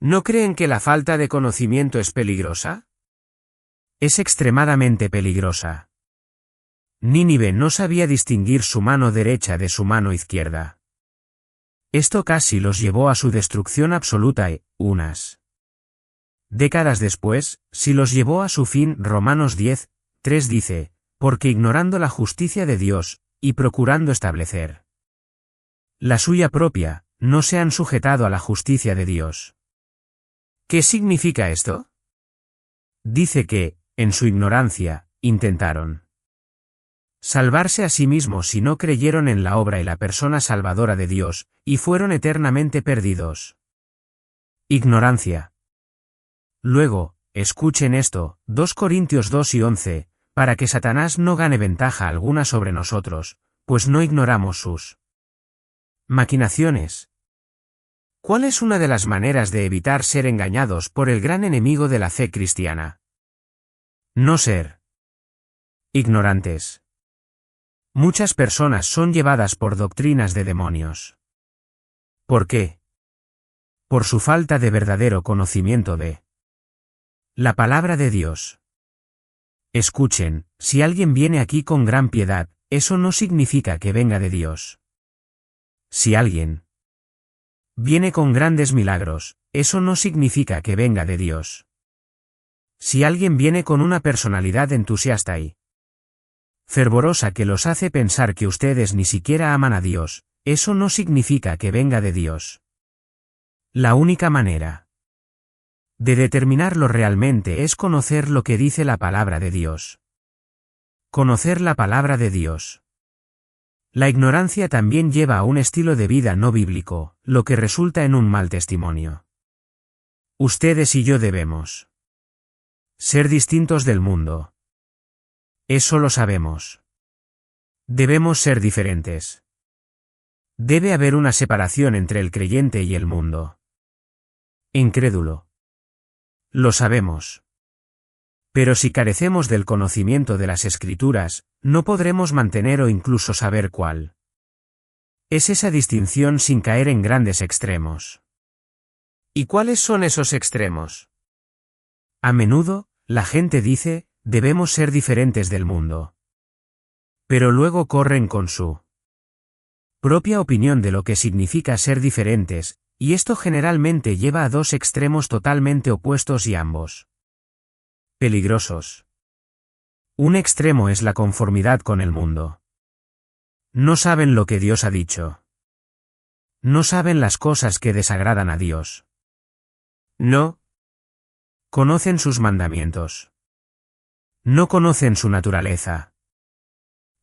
¿No creen que la falta de conocimiento es peligrosa? Es extremadamente peligrosa. Nínive no sabía distinguir su mano derecha de su mano izquierda. Esto casi los llevó a su destrucción absoluta y, unas décadas después, sí los llevó a su fin. Romanos 10:3 dice, porque ignorando la justicia de Dios, y procurando establecer la suya propia, no se han sujetado a la justicia de Dios. ¿Qué significa esto? Dice que, en su ignorancia, intentaron salvarse a sí mismos y no creyeron en la obra y la persona salvadora de Dios, y fueron eternamente perdidos. Ignorancia. Luego, escuchen esto, 2 Corintios 2:11, para que Satanás no gane ventaja alguna sobre nosotros, pues no ignoramos sus maquinaciones. ¿Cuál es una de las maneras de evitar ser engañados por el gran enemigo de la fe cristiana? No ser ignorantes. Muchas personas son llevadas por doctrinas de demonios. ¿Por qué? Por su falta de verdadero conocimiento de la palabra de Dios. Escuchen, si alguien viene aquí con gran piedad, eso no significa que venga de Dios. Si alguien viene con grandes milagros, eso no significa que venga de Dios. Si alguien viene con una personalidad entusiasta y fervorosa que los hace pensar que ustedes ni siquiera aman a Dios, eso no significa que venga de Dios. La única manera de determinarlo realmente es conocer lo que dice la palabra de Dios. Conocer la palabra de Dios. La ignorancia también lleva a un estilo de vida no bíblico, lo que resulta en un mal testimonio. Ustedes y yo debemos ser distintos del mundo. Eso lo sabemos. Debemos ser diferentes. Debe haber una separación entre el creyente y el mundo incrédulo. Lo sabemos. Pero si carecemos del conocimiento de las Escrituras, no podremos mantener o incluso saber cuál es esa distinción sin caer en grandes extremos. ¿Y cuáles son esos extremos? A menudo, la gente dice, debemos ser diferentes del mundo. Pero luego corren con su propia opinión de lo que significa ser diferentes, y esto generalmente lleva a dos extremos totalmente opuestos y ambos peligrosos. Un extremo es la conformidad con el mundo. No saben lo que Dios ha dicho. No saben las cosas que desagradan a Dios. No conocen sus mandamientos. No conocen su naturaleza.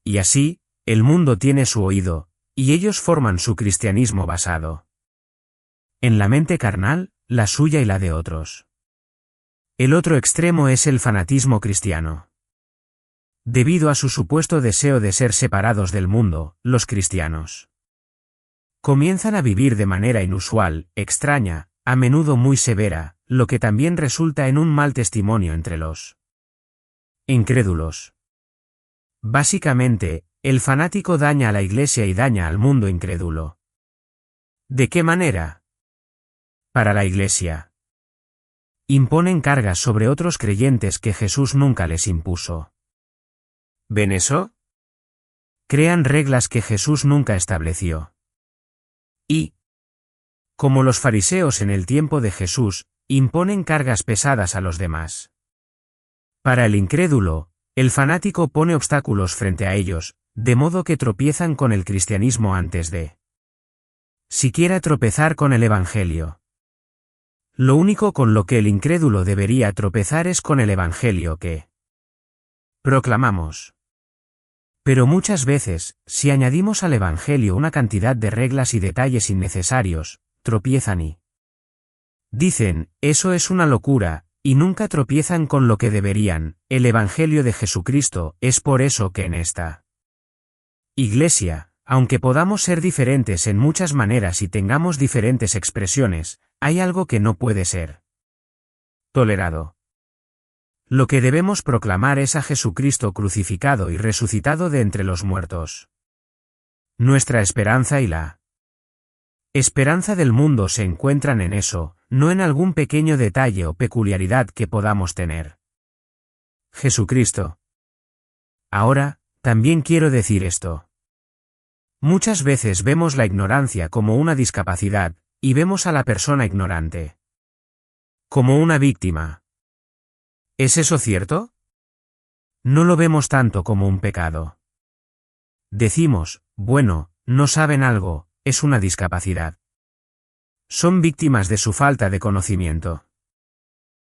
Y así, el mundo tiene su oído, y ellos forman su cristianismo basado en la mente carnal, la suya y la de otros. El otro extremo es el fanatismo cristiano. Debido a su supuesto deseo de ser separados del mundo, los cristianos comienzan a vivir de manera inusual, extraña, a menudo muy severa, lo que también resulta en un mal testimonio entre los incrédulos. Básicamente, el fanático daña a la Iglesia y daña al mundo incrédulo. ¿De qué manera? Para la Iglesia. Imponen cargas sobre otros creyentes que Jesús nunca les impuso. ¿Ven eso? Crean reglas que Jesús nunca estableció. Y, como los fariseos en el tiempo de Jesús, imponen cargas pesadas a los demás. Para el incrédulo, el fanático pone obstáculos frente a ellos, de modo que tropiezan con el cristianismo antes de siquiera tropezar con el Evangelio. Lo único con lo que el incrédulo debería tropezar es con el Evangelio que proclamamos. Pero muchas veces, si añadimos al Evangelio una cantidad de reglas y detalles innecesarios, tropiezan y dicen, eso es una locura, y nunca tropiezan con lo que deberían, el Evangelio de Jesucristo. Es por eso que en esta Iglesia, aunque podamos ser diferentes en muchas maneras y tengamos diferentes expresiones, hay algo que no puede ser tolerado. Lo que debemos proclamar es a Jesucristo crucificado y resucitado de entre los muertos. Nuestra esperanza y la esperanza del mundo se encuentran en eso, no en algún pequeño detalle o peculiaridad que podamos tener. Jesucristo. Ahora, también quiero decir esto. Muchas veces vemos la ignorancia como una discapacidad, y vemos a la persona ignorante como una víctima. ¿Es eso cierto? No lo vemos tanto como un pecado. Decimos, bueno, no saben algo, es una discapacidad. Son víctimas de su falta de conocimiento.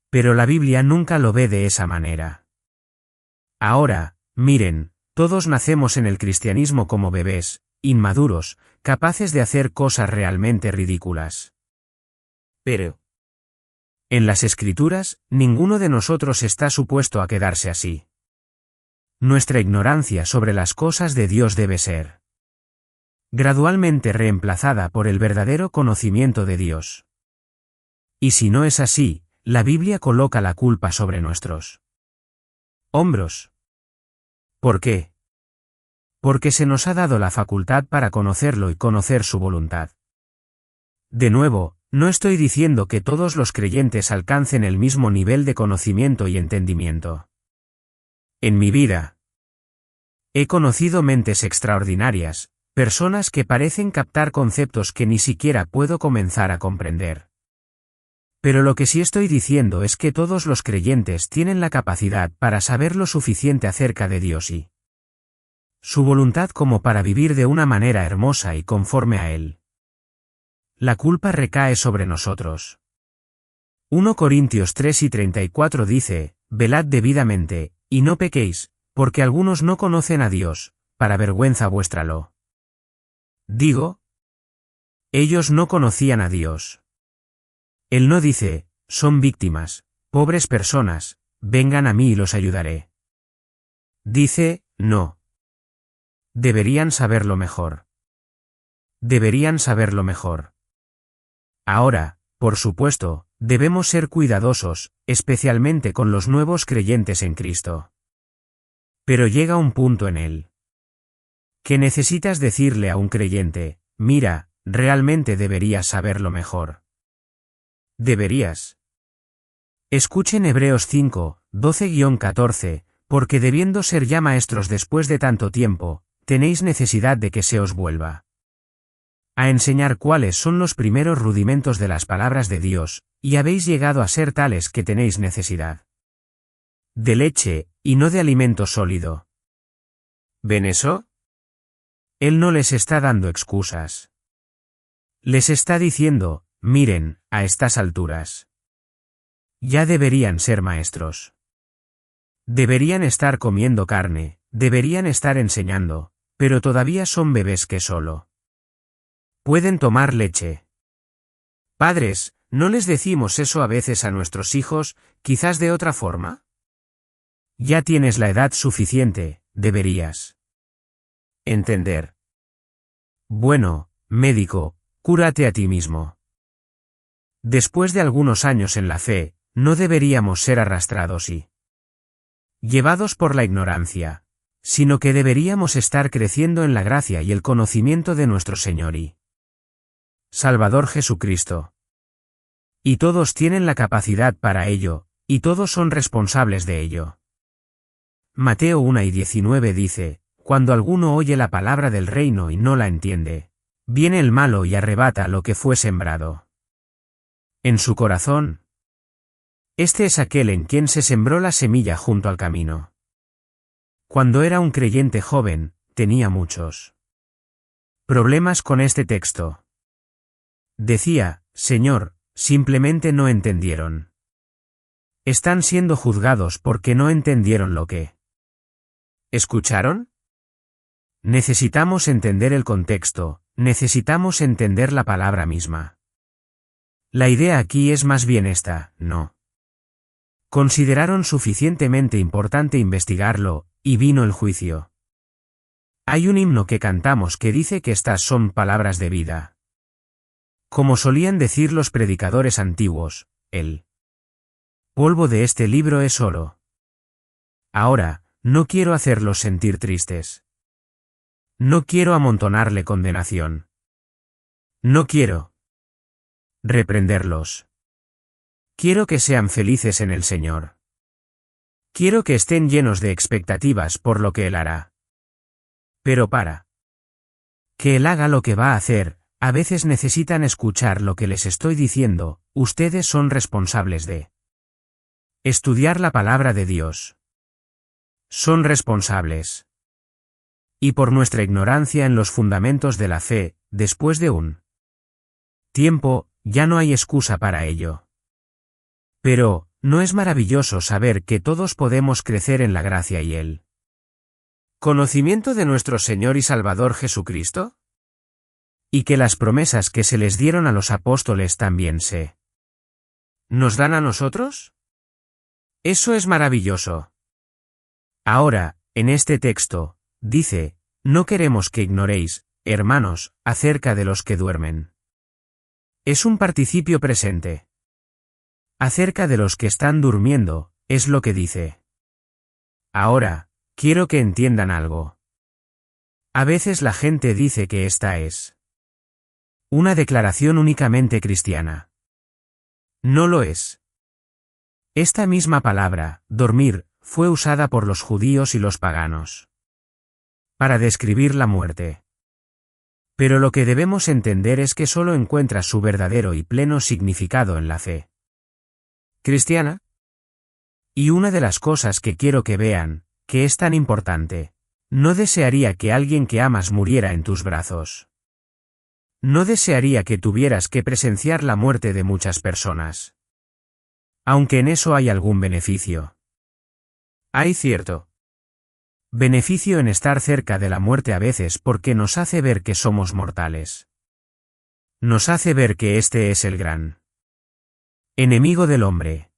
Pero la Biblia nunca lo ve de esa manera. Ahora, miren, todos nacemos en el cristianismo como bebés, inmaduros, capaces de hacer cosas realmente ridículas. Pero en las Escrituras, ninguno de nosotros está supuesto a quedarse así. Nuestra ignorancia sobre las cosas de Dios debe ser gradualmente reemplazada por el verdadero conocimiento de Dios. Y si no es así, la Biblia coloca la culpa sobre nuestros hombros. ¿Por qué? Porque se nos ha dado la facultad para conocerlo y conocer su voluntad. De nuevo, no estoy diciendo que todos los creyentes alcancen el mismo nivel de conocimiento y entendimiento. En mi vida, he conocido mentes extraordinarias, personas que parecen captar conceptos que ni siquiera puedo comenzar a comprender. Pero lo que sí estoy diciendo es que todos los creyentes tienen la capacidad para saber lo suficiente acerca de Dios y su voluntad como para vivir de una manera hermosa y conforme a Él. La culpa recae sobre nosotros. 1 Corintios 3:34 dice, velad debidamente, y no pequéis, porque algunos no conocen a Dios, para vergüenza vuestra lo digo. Ellos no conocían a Dios. Él no dice, son víctimas, pobres personas, vengan a mí y los ayudaré. Dice, no. Deberían saberlo mejor. Deberían saberlo mejor. Ahora, por supuesto, debemos ser cuidadosos, especialmente con los nuevos creyentes en Cristo. Pero llega un punto en él que necesitas decirle a un creyente, mira, realmente deberías saberlo mejor. Deberías. Escuchen Hebreos 5, 12-14, porque debiendo ser ya maestros después de tanto tiempo, tenéis necesidad de que se os vuelva a enseñar cuáles son los primeros rudimentos de las palabras de Dios, y habéis llegado a ser tales que tenéis necesidad de leche, y no de alimento sólido. ¿Ven eso? Él no les está dando excusas. Les está diciendo, miren, a estas alturas. Ya deberían ser maestros. Deberían estar comiendo carne, deberían estar enseñando, pero todavía son bebés que solo pueden tomar leche. Padres, ¿no les decimos eso a veces a nuestros hijos, quizás de otra forma? Ya tienes la edad suficiente, deberías entender. Bueno, médico, cúrate a ti mismo. Después de algunos años en la fe, no deberíamos ser arrastrados y llevados por la ignorancia, sino que deberíamos estar creciendo en la gracia y el conocimiento de nuestro Señor y Salvador Jesucristo. Y todos tienen la capacidad para ello, y todos son responsables de ello. Mateo 1:19 dice, cuando alguno oye la palabra del reino y no la entiende, viene el malo y arrebata lo que fue sembrado en su corazón. Este es aquel en quien se sembró la semilla junto al camino. Cuando era un creyente joven, tenía muchos problemas con este texto. Decía, Señor, simplemente no entendieron. Están siendo juzgados porque no entendieron lo que ¿escucharon? Necesitamos entender el contexto, necesitamos entender la palabra misma. La idea aquí es más bien esta, ¿no? Consideraron suficientemente importante investigarlo, y vino el juicio. Hay un himno que cantamos que dice que estas son palabras de vida. Como solían decir los predicadores antiguos, el polvo de este libro es oro. Ahora, no quiero hacerlos sentir tristes. No quiero amontonarle condenación. No quiero reprenderlos. Quiero que sean felices en el Señor. Quiero que estén llenos de expectativas por lo que Él hará. Pero para que Él haga lo que va a hacer, a veces necesitan escuchar lo que les estoy diciendo, ustedes son responsables de estudiar la palabra de Dios. Son responsables. Y por nuestra ignorancia en los fundamentos de la fe, después de un tiempo, ya no hay excusa para ello. Pero, ¿no es maravilloso saber que todos podemos crecer en la gracia y el conocimiento de nuestro Señor y Salvador Jesucristo? Y que las promesas que se les dieron a los apóstoles también se ¿nos dan a nosotros? Eso es maravilloso. Ahora, en este texto, dice, no queremos que ignoréis, hermanos, acerca de los que duermen. Es un participio presente. Acerca de los que están durmiendo, es lo que dice. Ahora, quiero que entiendan algo. A veces la gente dice que esta es una declaración únicamente cristiana. No lo es. Esta misma palabra, dormir, fue usada por los judíos y los paganos para describir la muerte. Pero lo que debemos entender es que solo encuentra su verdadero y pleno significado en la fe cristiana. Y una de las cosas que quiero que vean, que es tan importante, no desearía que alguien que amas muriera en tus brazos. No desearía que tuvieras que presenciar la muerte de muchas personas. Aunque en eso hay algún beneficio. Hay cierto beneficio en estar cerca de la muerte a veces porque nos hace ver que somos mortales. Nos hace ver que este es el gran enemigo del hombre.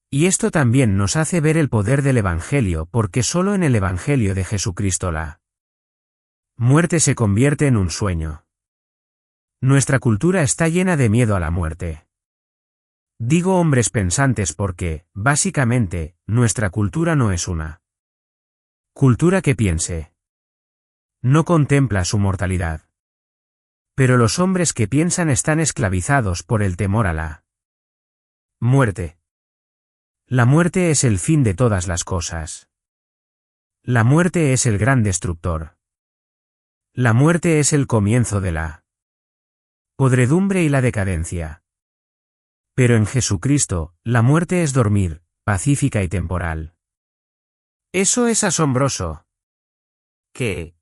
Y esto también nos hace ver el poder del Evangelio porque solo en el Evangelio de Jesucristo la muerte se convierte en un sueño. Nuestra cultura está llena de miedo a la muerte. Digo hombres pensantes porque, básicamente, nuestra cultura no es una cultura que piense. No contempla su mortalidad. Pero los hombres que piensan están esclavizados por el temor a la muerte. La muerte es el fin de todas las cosas. La muerte es el gran destructor. La muerte es el comienzo de la podredumbre y la decadencia. Pero en Jesucristo, la muerte es dormir, pacífica y temporal. Eso es asombroso. ¿Qué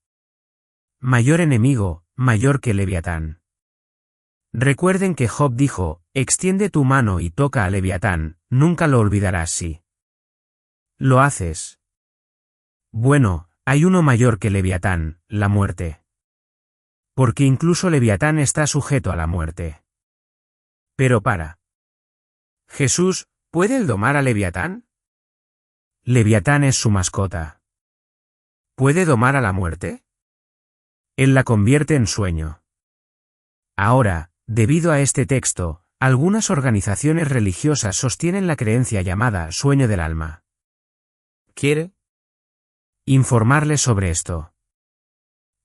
mayor enemigo, mayor que Leviatán. Recuerden que Job dijo, extiende tu mano y toca a Leviatán, nunca lo olvidarás si lo haces. Bueno, hay uno mayor que Leviatán, la muerte. Porque incluso Leviatán está sujeto a la muerte. Pero Jesús, ¿puede él domar a Leviatán? Leviatán es su mascota. ¿Puede domar a la muerte? Él la convierte en sueño. Ahora, debido a este texto, algunas organizaciones religiosas sostienen la creencia llamada sueño del alma. ¿Quiere informarles sobre esto?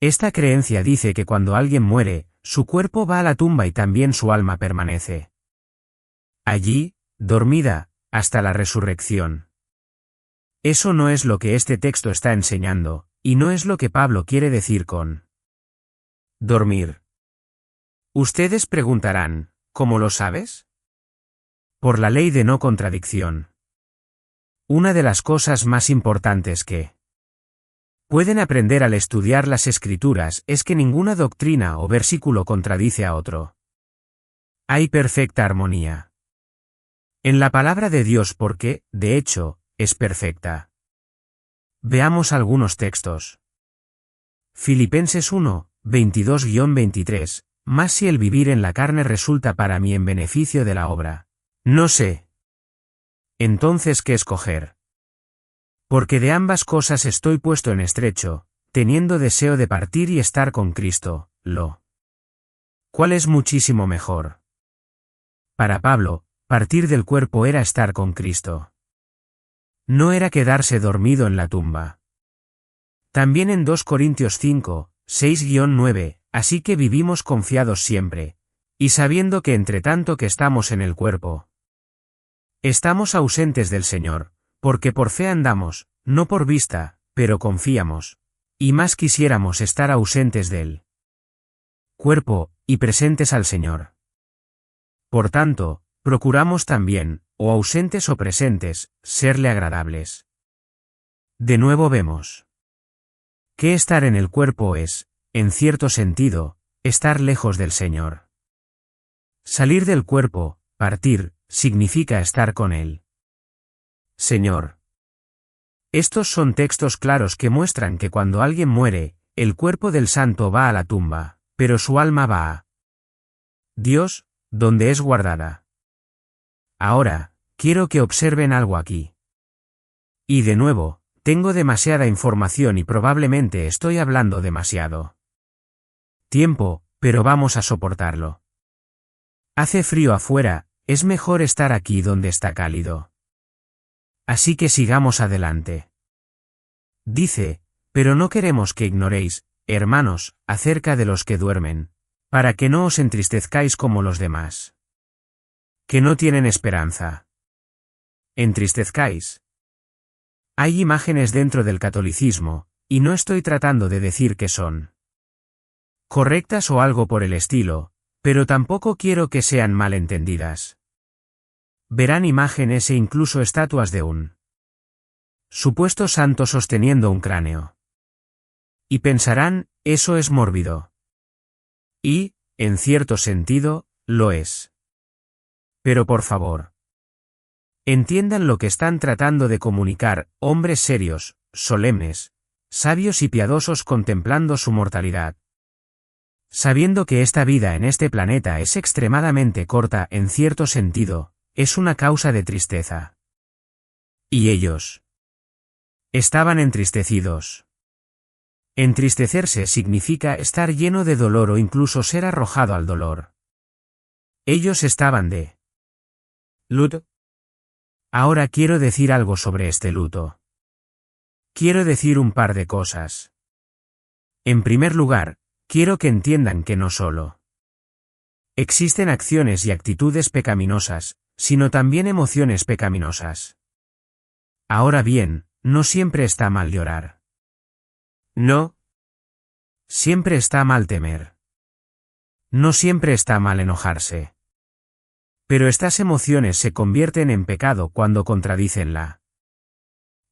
Esta creencia dice que cuando alguien muere, su cuerpo va a la tumba y también su alma permanece allí, dormida, hasta la resurrección. Eso no es lo que este texto está enseñando, y no es lo que Pablo quiere decir con dormir. Ustedes preguntarán, ¿cómo lo sabes? Por la ley de no contradicción. Una de las cosas más importantes que pueden aprender al estudiar las Escrituras es que ninguna doctrina o versículo contradice a otro. Hay perfecta armonía en la palabra de Dios porque, de hecho, es perfecta. Veamos algunos textos. Filipenses 1, 22-23, más si el vivir en la carne resulta para mí en beneficio de la obra. No sé. Entonces, ¿qué escoger? Porque de ambas cosas estoy puesto en estrecho, teniendo deseo de partir y estar con Cristo, lo cual es muchísimo mejor. Para Pablo, partir del cuerpo era estar con Cristo. No era quedarse dormido en la tumba. También en 2 Corintios 5, 6-9, así que vivimos confiados siempre, y sabiendo que entre tanto que estamos en el cuerpo, estamos ausentes del Señor, porque por fe andamos, no por vista, pero confiamos, y más quisiéramos estar ausentes del cuerpo, y presentes al Señor. Por tanto, procuramos también, o ausentes o presentes, serle agradables. De nuevo vemos que estar en el cuerpo es, en cierto sentido, estar lejos del Señor. Salir del cuerpo, partir, significa estar con Él. Señor. Estos son textos claros que muestran que cuando alguien muere, el cuerpo del santo va a la tumba, pero su alma va a Dios, donde es guardada. Ahora, quiero que observen algo aquí. Y de nuevo, tengo demasiada información y probablemente estoy hablando demasiado tiempo, pero vamos a soportarlo. Hace frío afuera, es mejor estar aquí donde está cálido. Así que sigamos adelante. Dice, pero no queremos que ignoréis, hermanos, acerca de los que duermen, para que no os entristezcáis como los demás, que no tienen esperanza. ¿Entristezcáis? Hay imágenes dentro del catolicismo, y no estoy tratando de decir que son correctas o algo por el estilo, pero tampoco quiero que sean mal entendidas. Verán imágenes e incluso estatuas de un supuesto santo sosteniendo un cráneo. Y pensarán, eso es mórbido. Y, en cierto sentido, lo es. Pero por favor, entiendan lo que están tratando de comunicar, hombres serios, solemnes, sabios y piadosos contemplando su mortalidad. Sabiendo que esta vida en este planeta es extremadamente corta en cierto sentido, es una causa de tristeza. Y ellos estaban entristecidos. Entristecerse significa estar lleno de dolor o incluso ser arrojado al dolor. Ellos estaban de luto. Ahora quiero decir algo sobre este luto. Quiero decir un par de cosas. En primer lugar, quiero que entiendan que no solo existen acciones y actitudes pecaminosas, sino también emociones pecaminosas. Ahora bien, no siempre está mal llorar. No. Siempre está mal temer. No siempre está mal enojarse. Pero estas emociones se convierten en pecado cuando contradicen la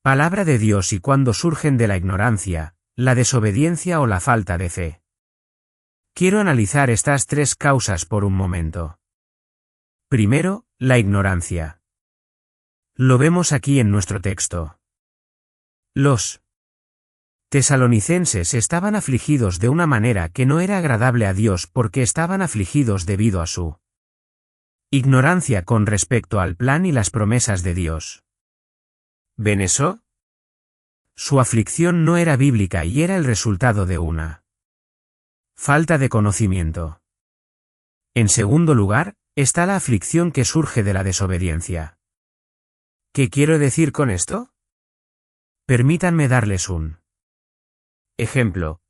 palabra de Dios y cuando surgen de la ignorancia, la desobediencia o la falta de fe. Quiero analizar estas tres causas por un momento. Primero, la ignorancia. Lo vemos aquí en nuestro texto. Los tesalonicenses estaban afligidos de una manera que no era agradable a Dios porque estaban afligidos debido a su ignorancia con respecto al plan y las promesas de Dios. ¿Ven eso? Su aflicción no era bíblica y era el resultado de una falta de conocimiento. En segundo lugar, está la aflicción que surge de la desobediencia. ¿Qué quiero decir con esto? Permítanme darles un ejemplo.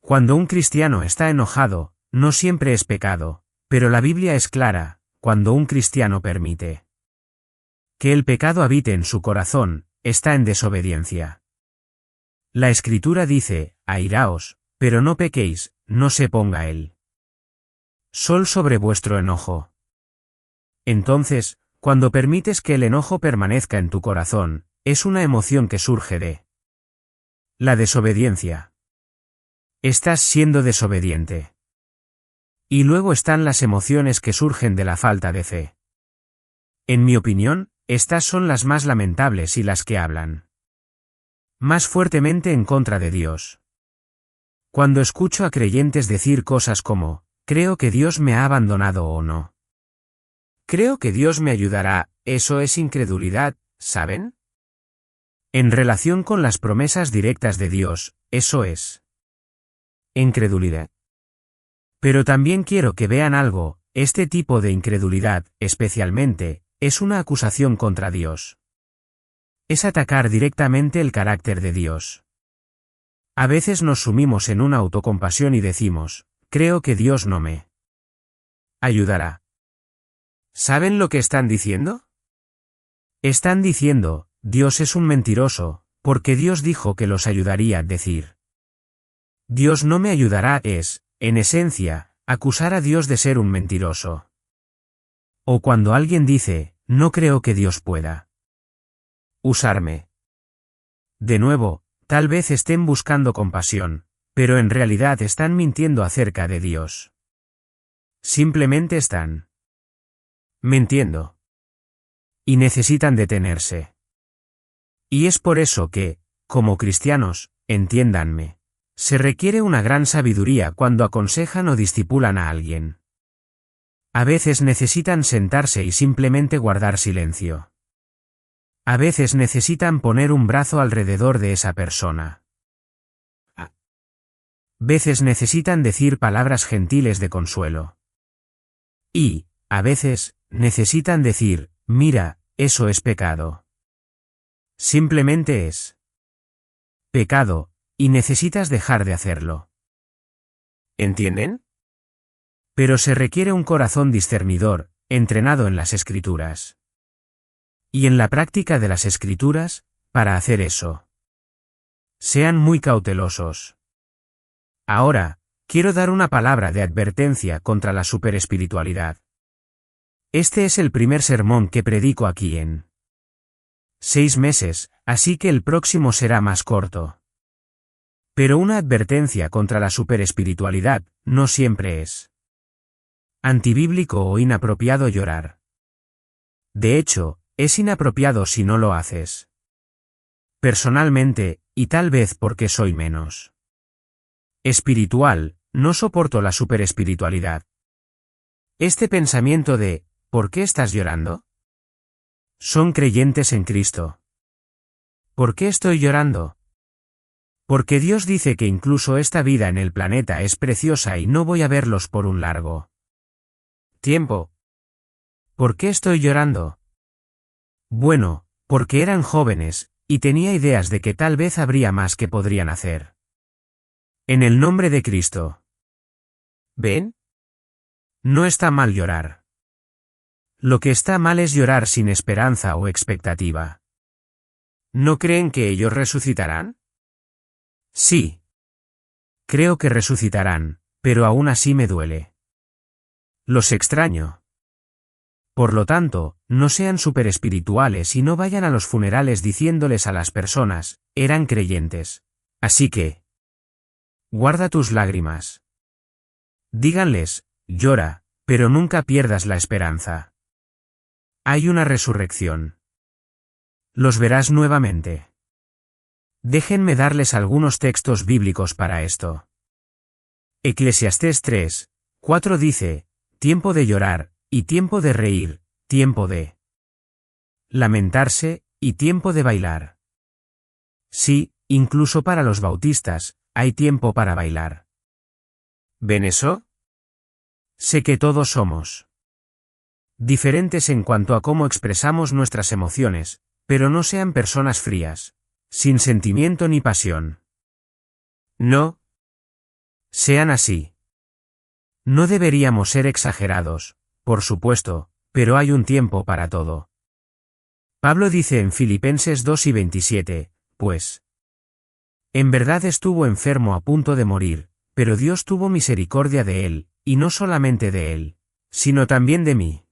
Cuando un cristiano está enojado, no siempre es pecado, pero la Biblia es clara, cuando un cristiano permite que el pecado habite en su corazón, está en desobediencia. La Escritura dice, airaos, pero no pequéis, no se ponga el sol sobre vuestro enojo. Entonces, cuando permites que el enojo permanezca en tu corazón, es una emoción que surge de la desobediencia. Estás siendo desobediente. Y luego están las emociones que surgen de la falta de fe. En mi opinión, estas son las más lamentables y las que hablan más fuertemente en contra de Dios. Cuando escucho a creyentes decir cosas como, creo que Dios me ha abandonado o no. Creo que Dios me ayudará, eso es incredulidad, ¿saben? En relación con las promesas directas de Dios, eso es incredulidad. Pero también quiero que vean algo, este tipo de incredulidad, especialmente, es una acusación contra Dios. Es atacar directamente el carácter de Dios. A veces nos sumimos en una autocompasión y decimos, creo que Dios no me ayudará. ¿Saben lo que están diciendo? Están diciendo, Dios es un mentiroso, porque Dios dijo que los ayudaría. Decir, Dios no me ayudará es, en esencia, acusar a Dios de ser un mentiroso. O cuando alguien dice, no creo que Dios pueda usarme. De nuevo, tal vez estén buscando compasión, pero en realidad están mintiendo acerca de Dios. Simplemente están mintiendo. Y necesitan detenerse. Y es por eso que, como cristianos, entiéndanme, se requiere una gran sabiduría cuando aconsejan o discipulan a alguien. A veces necesitan sentarse y simplemente guardar silencio. A veces necesitan poner un brazo alrededor de esa persona. A veces necesitan decir palabras gentiles de consuelo. Y, a veces, necesitan decir, mira, eso es pecado. Simplemente es pecado, y necesitas dejar de hacerlo. ¿Entienden? Pero se requiere un corazón discernidor, entrenado en las Escrituras. Y en la práctica de las Escrituras, para hacer eso. Sean muy cautelosos. Ahora, quiero dar una palabra de advertencia contra la superespiritualidad. Este es el primer sermón que predico aquí en 6 meses, así que el próximo será más corto. Pero una advertencia contra la superespiritualidad, no siempre es antibíblico o inapropiado llorar. De hecho, es inapropiado si no lo haces. Personalmente, y tal vez porque soy menos espiritual, no soporto la superespiritualidad. Este pensamiento de, ¿por qué estás llorando? Son creyentes en Cristo. ¿Por qué estoy llorando? Porque Dios dice que incluso esta vida en el planeta es preciosa y no voy a verlos por un largo tiempo. ¿Por qué estoy llorando? Bueno, porque eran jóvenes, y tenía ideas de que tal vez habría más que podrían hacer. En el nombre de Cristo. ¿Ven? No está mal llorar. Lo que está mal es llorar sin esperanza o expectativa. ¿No creen que ellos resucitarán? Sí. Creo que resucitarán, pero aún así me duele. Los extraño. Por lo tanto, no sean superespirituales y no vayan a los funerales diciéndoles a las personas, eran creyentes. Así que, guarda tus lágrimas. Díganles, llora, pero nunca pierdas la esperanza. Hay una resurrección. Los verás nuevamente. Déjenme darles algunos textos bíblicos para esto. Eclesiastés 3, 4 dice, tiempo de llorar, y tiempo de reír, tiempo de lamentarse, y tiempo de bailar. Sí, incluso para los bautistas, hay tiempo para bailar. ¿Ven eso? Sé que todos somos diferentes en cuanto a cómo expresamos nuestras emociones, pero no sean personas frías, sin sentimiento ni pasión. No. Sean así. No deberíamos ser exagerados, por supuesto, pero hay un tiempo para todo. Pablo dice en Filipenses 2 y 27, pues, en verdad estuvo enfermo a punto de morir, pero Dios tuvo misericordia de él, y no solamente de él, sino también de mí.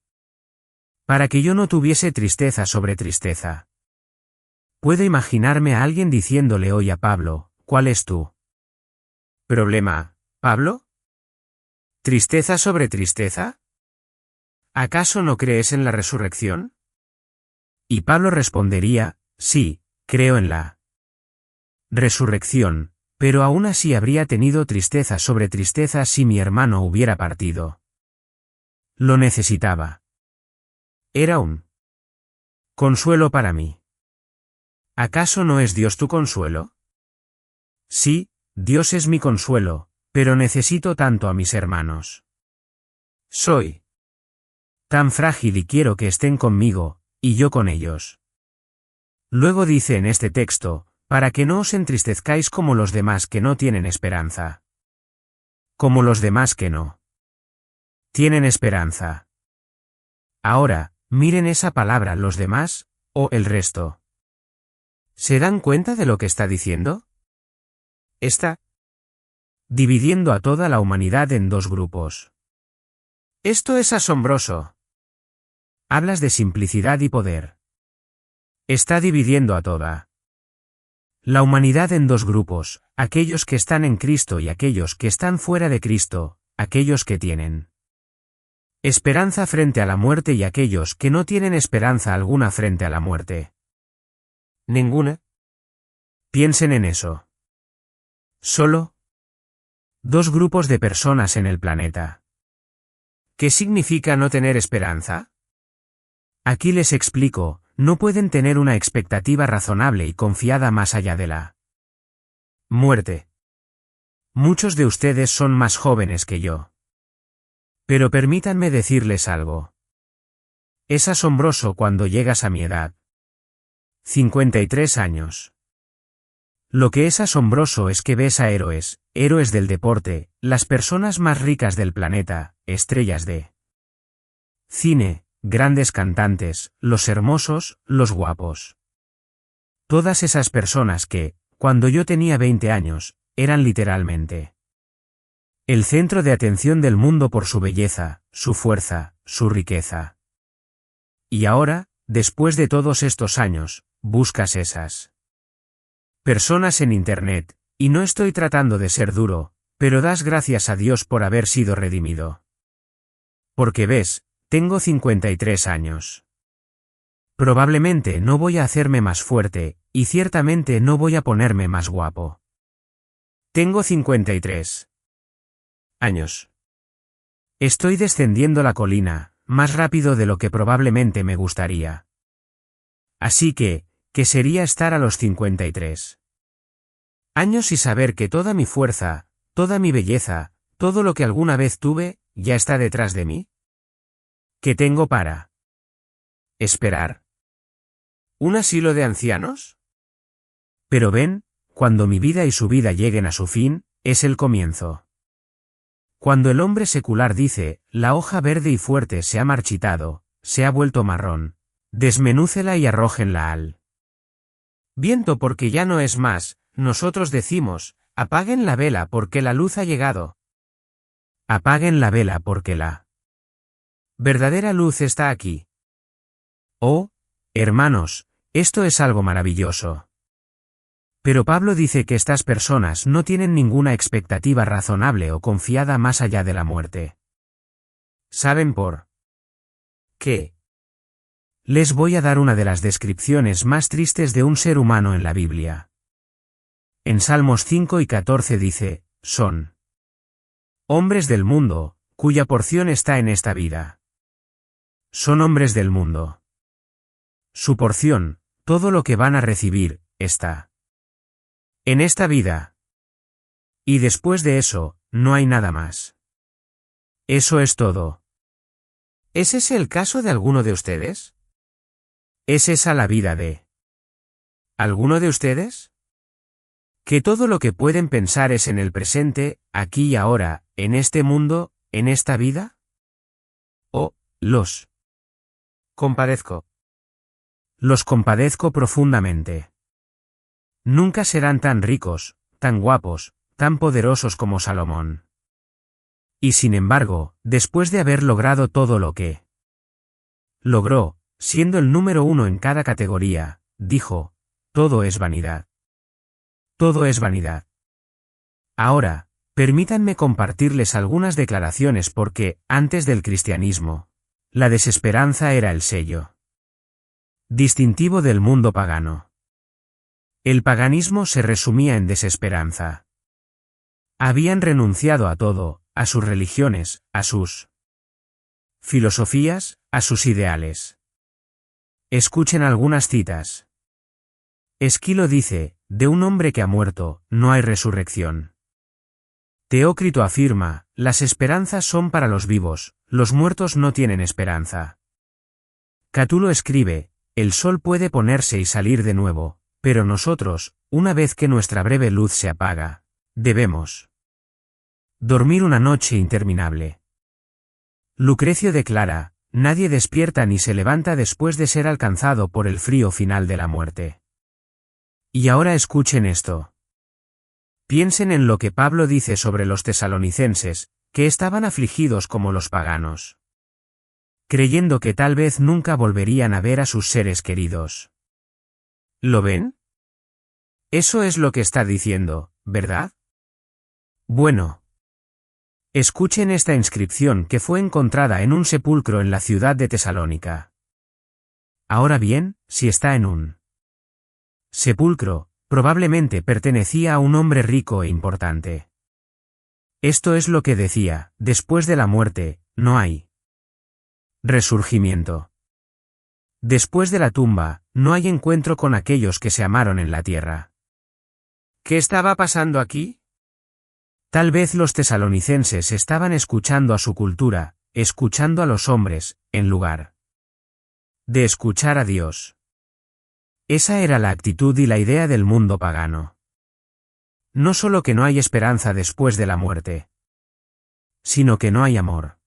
Para que yo no tuviese tristeza sobre tristeza. Puedo imaginarme a alguien diciéndole hoy a Pablo, ¿cuál es tu problema, Pablo? ¿Tristeza sobre tristeza? ¿Acaso no crees en la resurrección? Y Pablo respondería, sí, creo en la resurrección, pero aún así habría tenido tristeza sobre tristeza si mi hermano hubiera partido. Lo necesitaba. Era un consuelo para mí. ¿Acaso no es Dios tu consuelo? Sí, Dios es mi consuelo, pero necesito tanto a mis hermanos. Soy tan frágil y quiero que estén conmigo, y yo con ellos. Luego dice en este texto, para que no os entristezcáis como los demás que no tienen esperanza. Como los demás que no tienen esperanza. Ahora, miren esa palabra los demás, o el resto. ¿Se dan cuenta de lo que está diciendo? Está dividiendo a toda la humanidad en dos grupos. Esto es asombroso. Hablas de simplicidad y poder. Está dividiendo a toda la humanidad en dos grupos, aquellos que están en Cristo y aquellos que están fuera de Cristo, aquellos que tienen esperanza frente a la muerte y aquellos que no tienen esperanza alguna frente a la muerte. ¿Ninguna? Piensen en eso. Solo dos grupos de personas en el planeta. ¿Qué significa no tener esperanza? Aquí les explico, no pueden tener una expectativa razonable y confiada más allá de la muerte. Muchos de ustedes son más jóvenes que yo. Pero permítanme decirles algo. Es asombroso cuando llegas a mi edad. 53 años. Lo que es asombroso es que ves a héroes, héroes del deporte, las personas más ricas del planeta, estrellas de cine, grandes cantantes, los hermosos, los guapos. Todas esas personas que, cuando yo tenía 20 años, eran literalmente el centro de atención del mundo por su belleza, su fuerza, su riqueza. Y ahora, después de todos estos años, buscas esas personas en Internet, y no estoy tratando de ser duro, pero das gracias a Dios por haber sido redimido. Porque ves, tengo 53 años. Probablemente no voy a hacerme más fuerte, y ciertamente no voy a ponerme más guapo. Tengo 53 años. Estoy descendiendo la colina, más rápido de lo que probablemente me gustaría. Así que, ¿qué sería estar a los 53 años y saber que toda mi fuerza, toda mi belleza, todo lo que alguna vez tuve, ya está detrás de mí? ¿Qué tengo para esperar? ¿Un asilo de ancianos? Pero ven, cuando mi vida y su vida lleguen a su fin, es el comienzo. Cuando el hombre secular dice, la hoja verde y fuerte se ha marchitado, se ha vuelto marrón, desmenúcela y arrójenla al viento porque ya no es más, nosotros decimos, apaguen la vela porque la luz ha llegado. Apaguen la vela porque la verdadera luz está aquí. Oh, hermanos, esto es algo maravilloso. Pero Pablo dice que estas personas no tienen ninguna expectativa razonable o confiada más allá de la muerte. ¿Saben por qué? Les voy a dar una de las descripciones más tristes de un ser humano en la Biblia. En Salmos 5 y 14 dice, son hombres del mundo, cuya porción está en esta vida. Son hombres del mundo. Su porción, todo lo que van a recibir, está en esta vida. Y después de eso, no hay nada más. Eso es todo. ¿Es ese el caso de alguno de ustedes? ¿Es esa la vida de alguno de ustedes? ¿Que todo lo que pueden pensar es en el presente, aquí y ahora, en este mundo, en esta vida? ¿O los compadezco? Los compadezco profundamente. Nunca serán tan ricos, tan guapos, tan poderosos como Salomón. Y sin embargo, después de haber logrado todo lo que logró, siendo el número 1 en cada categoría, dijo, todo es vanidad. Todo es vanidad. Ahora, permítanme compartirles algunas declaraciones porque, antes del cristianismo, la desesperanza era el sello distintivo del mundo pagano. El paganismo se resumía en desesperanza. Habían renunciado a todo, a sus religiones, a sus filosofías, a sus ideales. Escuchen algunas citas. Esquilo dice, de un hombre que ha muerto, no hay resurrección. Teócrito afirma, las esperanzas son para los vivos, los muertos no tienen esperanza. Catulo escribe, el sol puede ponerse y salir de nuevo, pero nosotros, una vez que nuestra breve luz se apaga, debemos dormir una noche interminable. Lucrecio declara, nadie despierta ni se levanta después de ser alcanzado por el frío final de la muerte. Y ahora escuchen esto. Piensen en lo que Pablo dice sobre los tesalonicenses, que estaban afligidos como los paganos, creyendo que tal vez nunca volverían a ver a sus seres queridos. ¿Lo ven? Eso es lo que está diciendo, ¿verdad? Bueno. Escuchen esta inscripción que fue encontrada en un sepulcro en la ciudad de Tesalónica. Ahora bien, si está en un sepulcro, probablemente pertenecía a un hombre rico e importante. Esto es lo que decía, después de la muerte, no hay resurgimiento. Después de la tumba, no hay encuentro con aquellos que se amaron en la tierra. ¿Qué estaba pasando aquí? Tal vez los tesalonicenses estaban escuchando a su cultura, escuchando a los hombres, en lugar de escuchar a Dios. Esa era la actitud y la idea del mundo pagano. No solo que no hay esperanza después de la muerte, sino que no hay amor.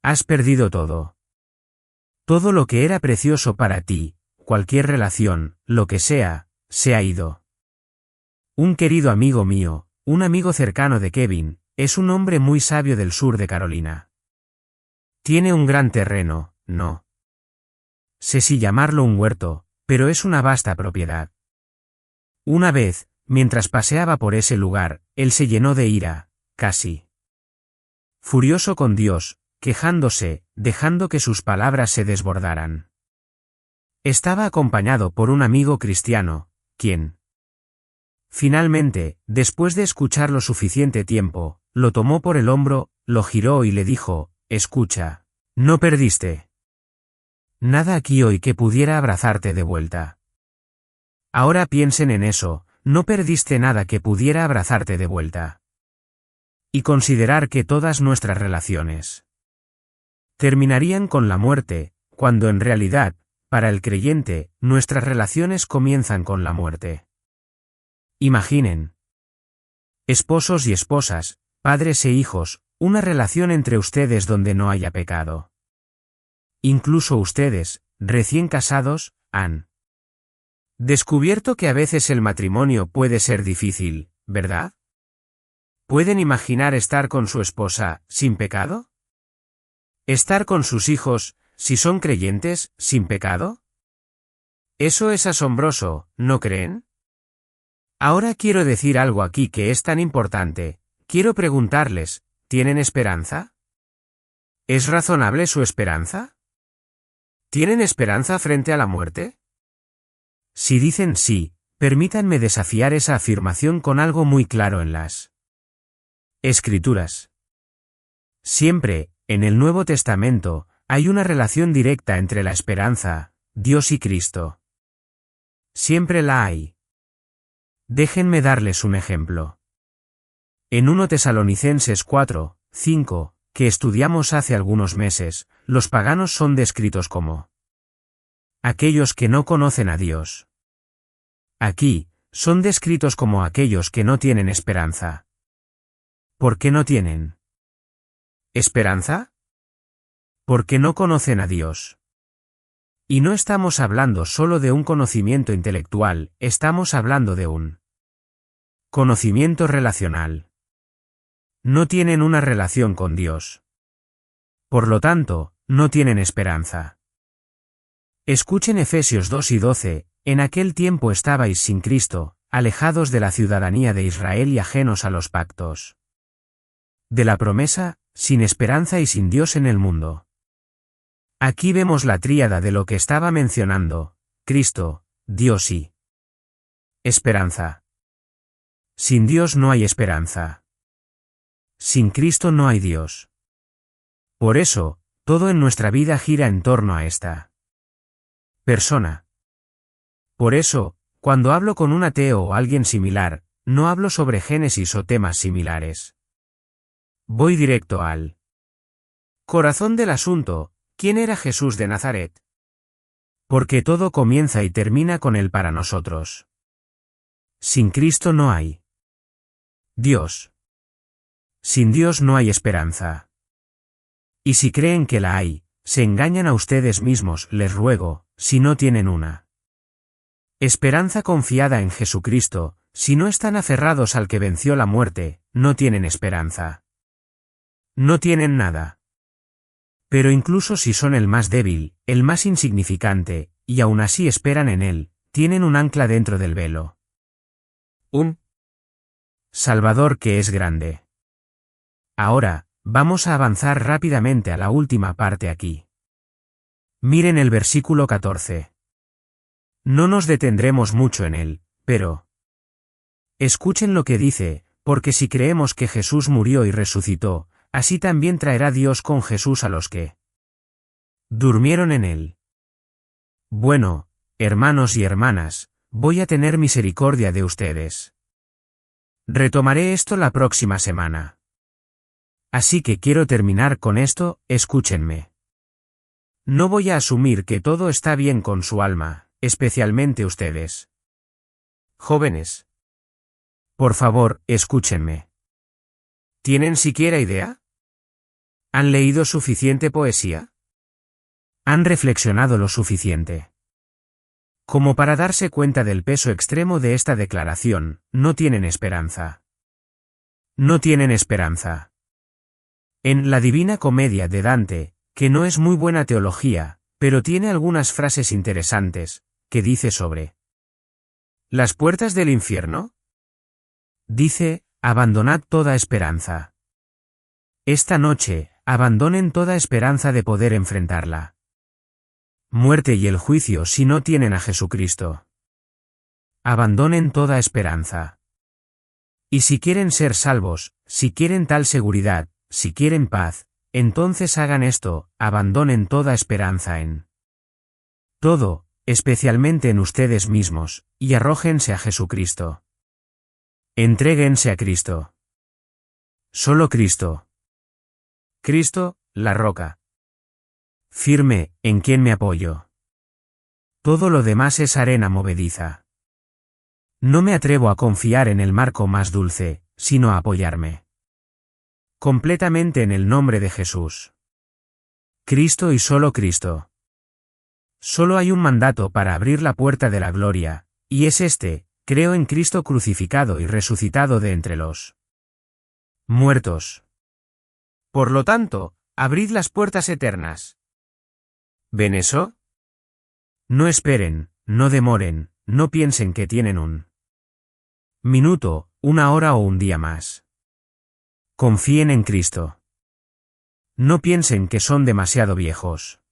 Has perdido todo. Todo lo que era precioso para ti, cualquier relación, lo que sea, se ha ido. Un querido amigo mío, un amigo cercano de Kevin, es un hombre muy sabio del sur de Carolina. Tiene un gran terreno, no sé si llamarlo un huerto, pero es una vasta propiedad. Una vez, mientras paseaba por ese lugar, él se llenó de ira, casi furioso con Dios, quejándose, dejando que sus palabras se desbordaran. Estaba acompañado por un amigo cristiano, quien finalmente, después de escuchar lo suficiente tiempo, lo tomó por el hombro, lo giró y le dijo, escucha, no perdiste nada aquí hoy que pudiera abrazarte de vuelta. Ahora piensen en eso, no perdiste nada que pudiera abrazarte de vuelta. Y considerar que todas nuestras relaciones terminarían con la muerte, cuando en realidad, para el creyente, nuestras relaciones comienzan con la muerte. Imaginen. Esposos y esposas, padres e hijos, una relación entre ustedes donde no haya pecado. Incluso ustedes, recién casados, han descubierto que a veces el matrimonio puede ser difícil, ¿verdad? ¿Pueden imaginar estar con su esposa, sin pecado? ¿Estar con sus hijos, si son creyentes, sin pecado? Eso es asombroso, ¿no creen? Ahora quiero decir algo aquí que es tan importante. Quiero preguntarles, ¿tienen esperanza? ¿Es razonable su esperanza? ¿Tienen esperanza frente a la muerte? Si dicen sí, permítanme desafiar esa afirmación con algo muy claro en las Escrituras. Siempre, en el Nuevo Testamento, hay una relación directa entre la esperanza, Dios y Cristo. Siempre la hay. Déjenme darles un ejemplo. En 1 Tesalonicenses 4, 5, que estudiamos hace algunos meses, los paganos son descritos como aquellos que no conocen a Dios. Aquí, son descritos como aquellos que no tienen esperanza. ¿Por qué no tienen esperanza? Porque no conocen a Dios. Y no estamos hablando solo de un conocimiento intelectual, estamos hablando de un conocimiento relacional. No tienen una relación con Dios. Por lo tanto, no tienen esperanza. Escuchen Efesios 2 y 12, en aquel tiempo estabais sin Cristo, alejados de la ciudadanía de Israel y ajenos a los pactos de la promesa, sin esperanza y sin Dios en el mundo. Aquí vemos la tríada de lo que estaba mencionando: Cristo, Dios y esperanza. Sin Dios no hay esperanza. Sin Cristo no hay Dios. Por eso, todo en nuestra vida gira en torno a esta persona. Por eso, cuando hablo con un ateo o alguien similar, no hablo sobre Génesis o temas similares. Voy directo al corazón del asunto: ¿quién era Jesús de Nazaret? Porque todo comienza y termina con él para nosotros. Sin Cristo no hay Dios. Sin Dios no hay esperanza. Y si creen que la hay, se engañan a ustedes mismos, les ruego, si no tienen una esperanza confiada en Jesucristo, si no están aferrados al que venció la muerte, no tienen esperanza. No tienen nada. Pero incluso si son el más débil, el más insignificante, y aún así esperan en él, tienen un ancla dentro del velo. Un Salvador que es grande. Ahora, vamos a avanzar rápidamente a la última parte aquí. Miren el versículo 14. No nos detendremos mucho en él, pero escuchen lo que dice: porque si creemos que Jesús murió y resucitó, así también traerá Dios con Jesús a los que durmieron en él. Bueno, hermanos y hermanas, voy a tener misericordia de ustedes. Retomaré esto la próxima semana. Así que quiero terminar con esto: escúchenme. No voy a asumir que todo está bien con su alma, especialmente ustedes. Jóvenes. Por favor, escúchenme. ¿Tienen siquiera idea? ¿Han leído suficiente poesía? ¿Han reflexionado lo suficiente como para darse cuenta del peso extremo de esta declaración? No tienen esperanza. No tienen esperanza. En La Divina Comedia de Dante, que no es muy buena teología, pero tiene algunas frases interesantes, que dice sobre las puertas del infierno. Dice: abandonad toda esperanza. Esta noche, abandonen toda esperanza de poder enfrentarla muerte y el juicio si no tienen a Jesucristo. Abandonen toda esperanza. Y si quieren ser salvos, si quieren tal seguridad, si quieren paz, entonces hagan esto: abandonen toda esperanza en todo, especialmente en ustedes mismos, y arrójense a Jesucristo. Entréguense a Cristo. Solo Cristo. Cristo, la roca firme, en quien me apoyo. Todo lo demás es arena movediza. No me atrevo a confiar en el marco más dulce, sino a apoyarme completamente en el nombre de Jesús. Cristo y solo Cristo. Solo hay un mandato para abrir la puerta de la gloria, y es este: creo en Cristo crucificado y resucitado de entre los muertos. Por lo tanto, abrid las puertas eternas. ¿Ven eso? No esperen, no demoren, no piensen que tienen un minuto, una hora o un día más. Confíen en Cristo. No piensen que son demasiado viejos.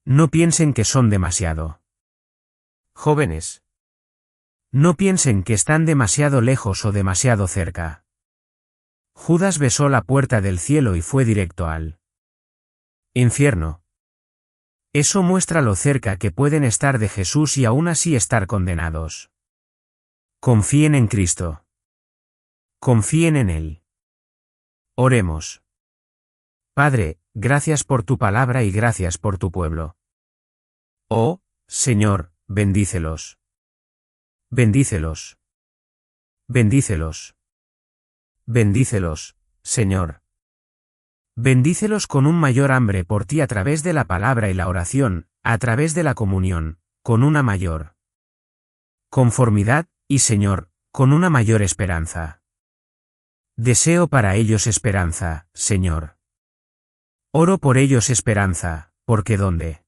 No piensen que son demasiado jóvenes. No piensen que están demasiado lejos o demasiado cerca. Judas besó la puerta del cielo y fue directo al infierno. Eso muestra lo cerca que pueden estar de Jesús y aún así estar condenados. Confíen en Cristo. Confíen en Él. Oremos. Padre, gracias por tu palabra y gracias por tu pueblo. Oh, Señor, bendícelos. Bendícelos. Bendícelos. Bendícelos, Señor. Bendícelos con un mayor hambre por ti a través de la palabra y la oración, a través de la comunión, con una mayor conformidad, y Señor, con una mayor esperanza. Deseo para ellos esperanza, Señor. Oro por ellos esperanza, porque donde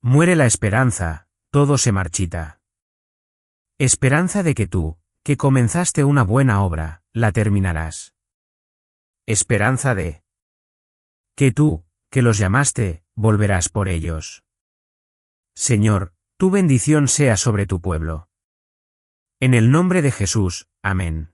muere la esperanza, todo se marchita. Esperanza de que tú, que comenzaste una buena obra, la terminarás. Esperanza de que tú, que los llamaste, volverás por ellos. Señor, tu bendición sea sobre tu pueblo. En el nombre de Jesús, amén.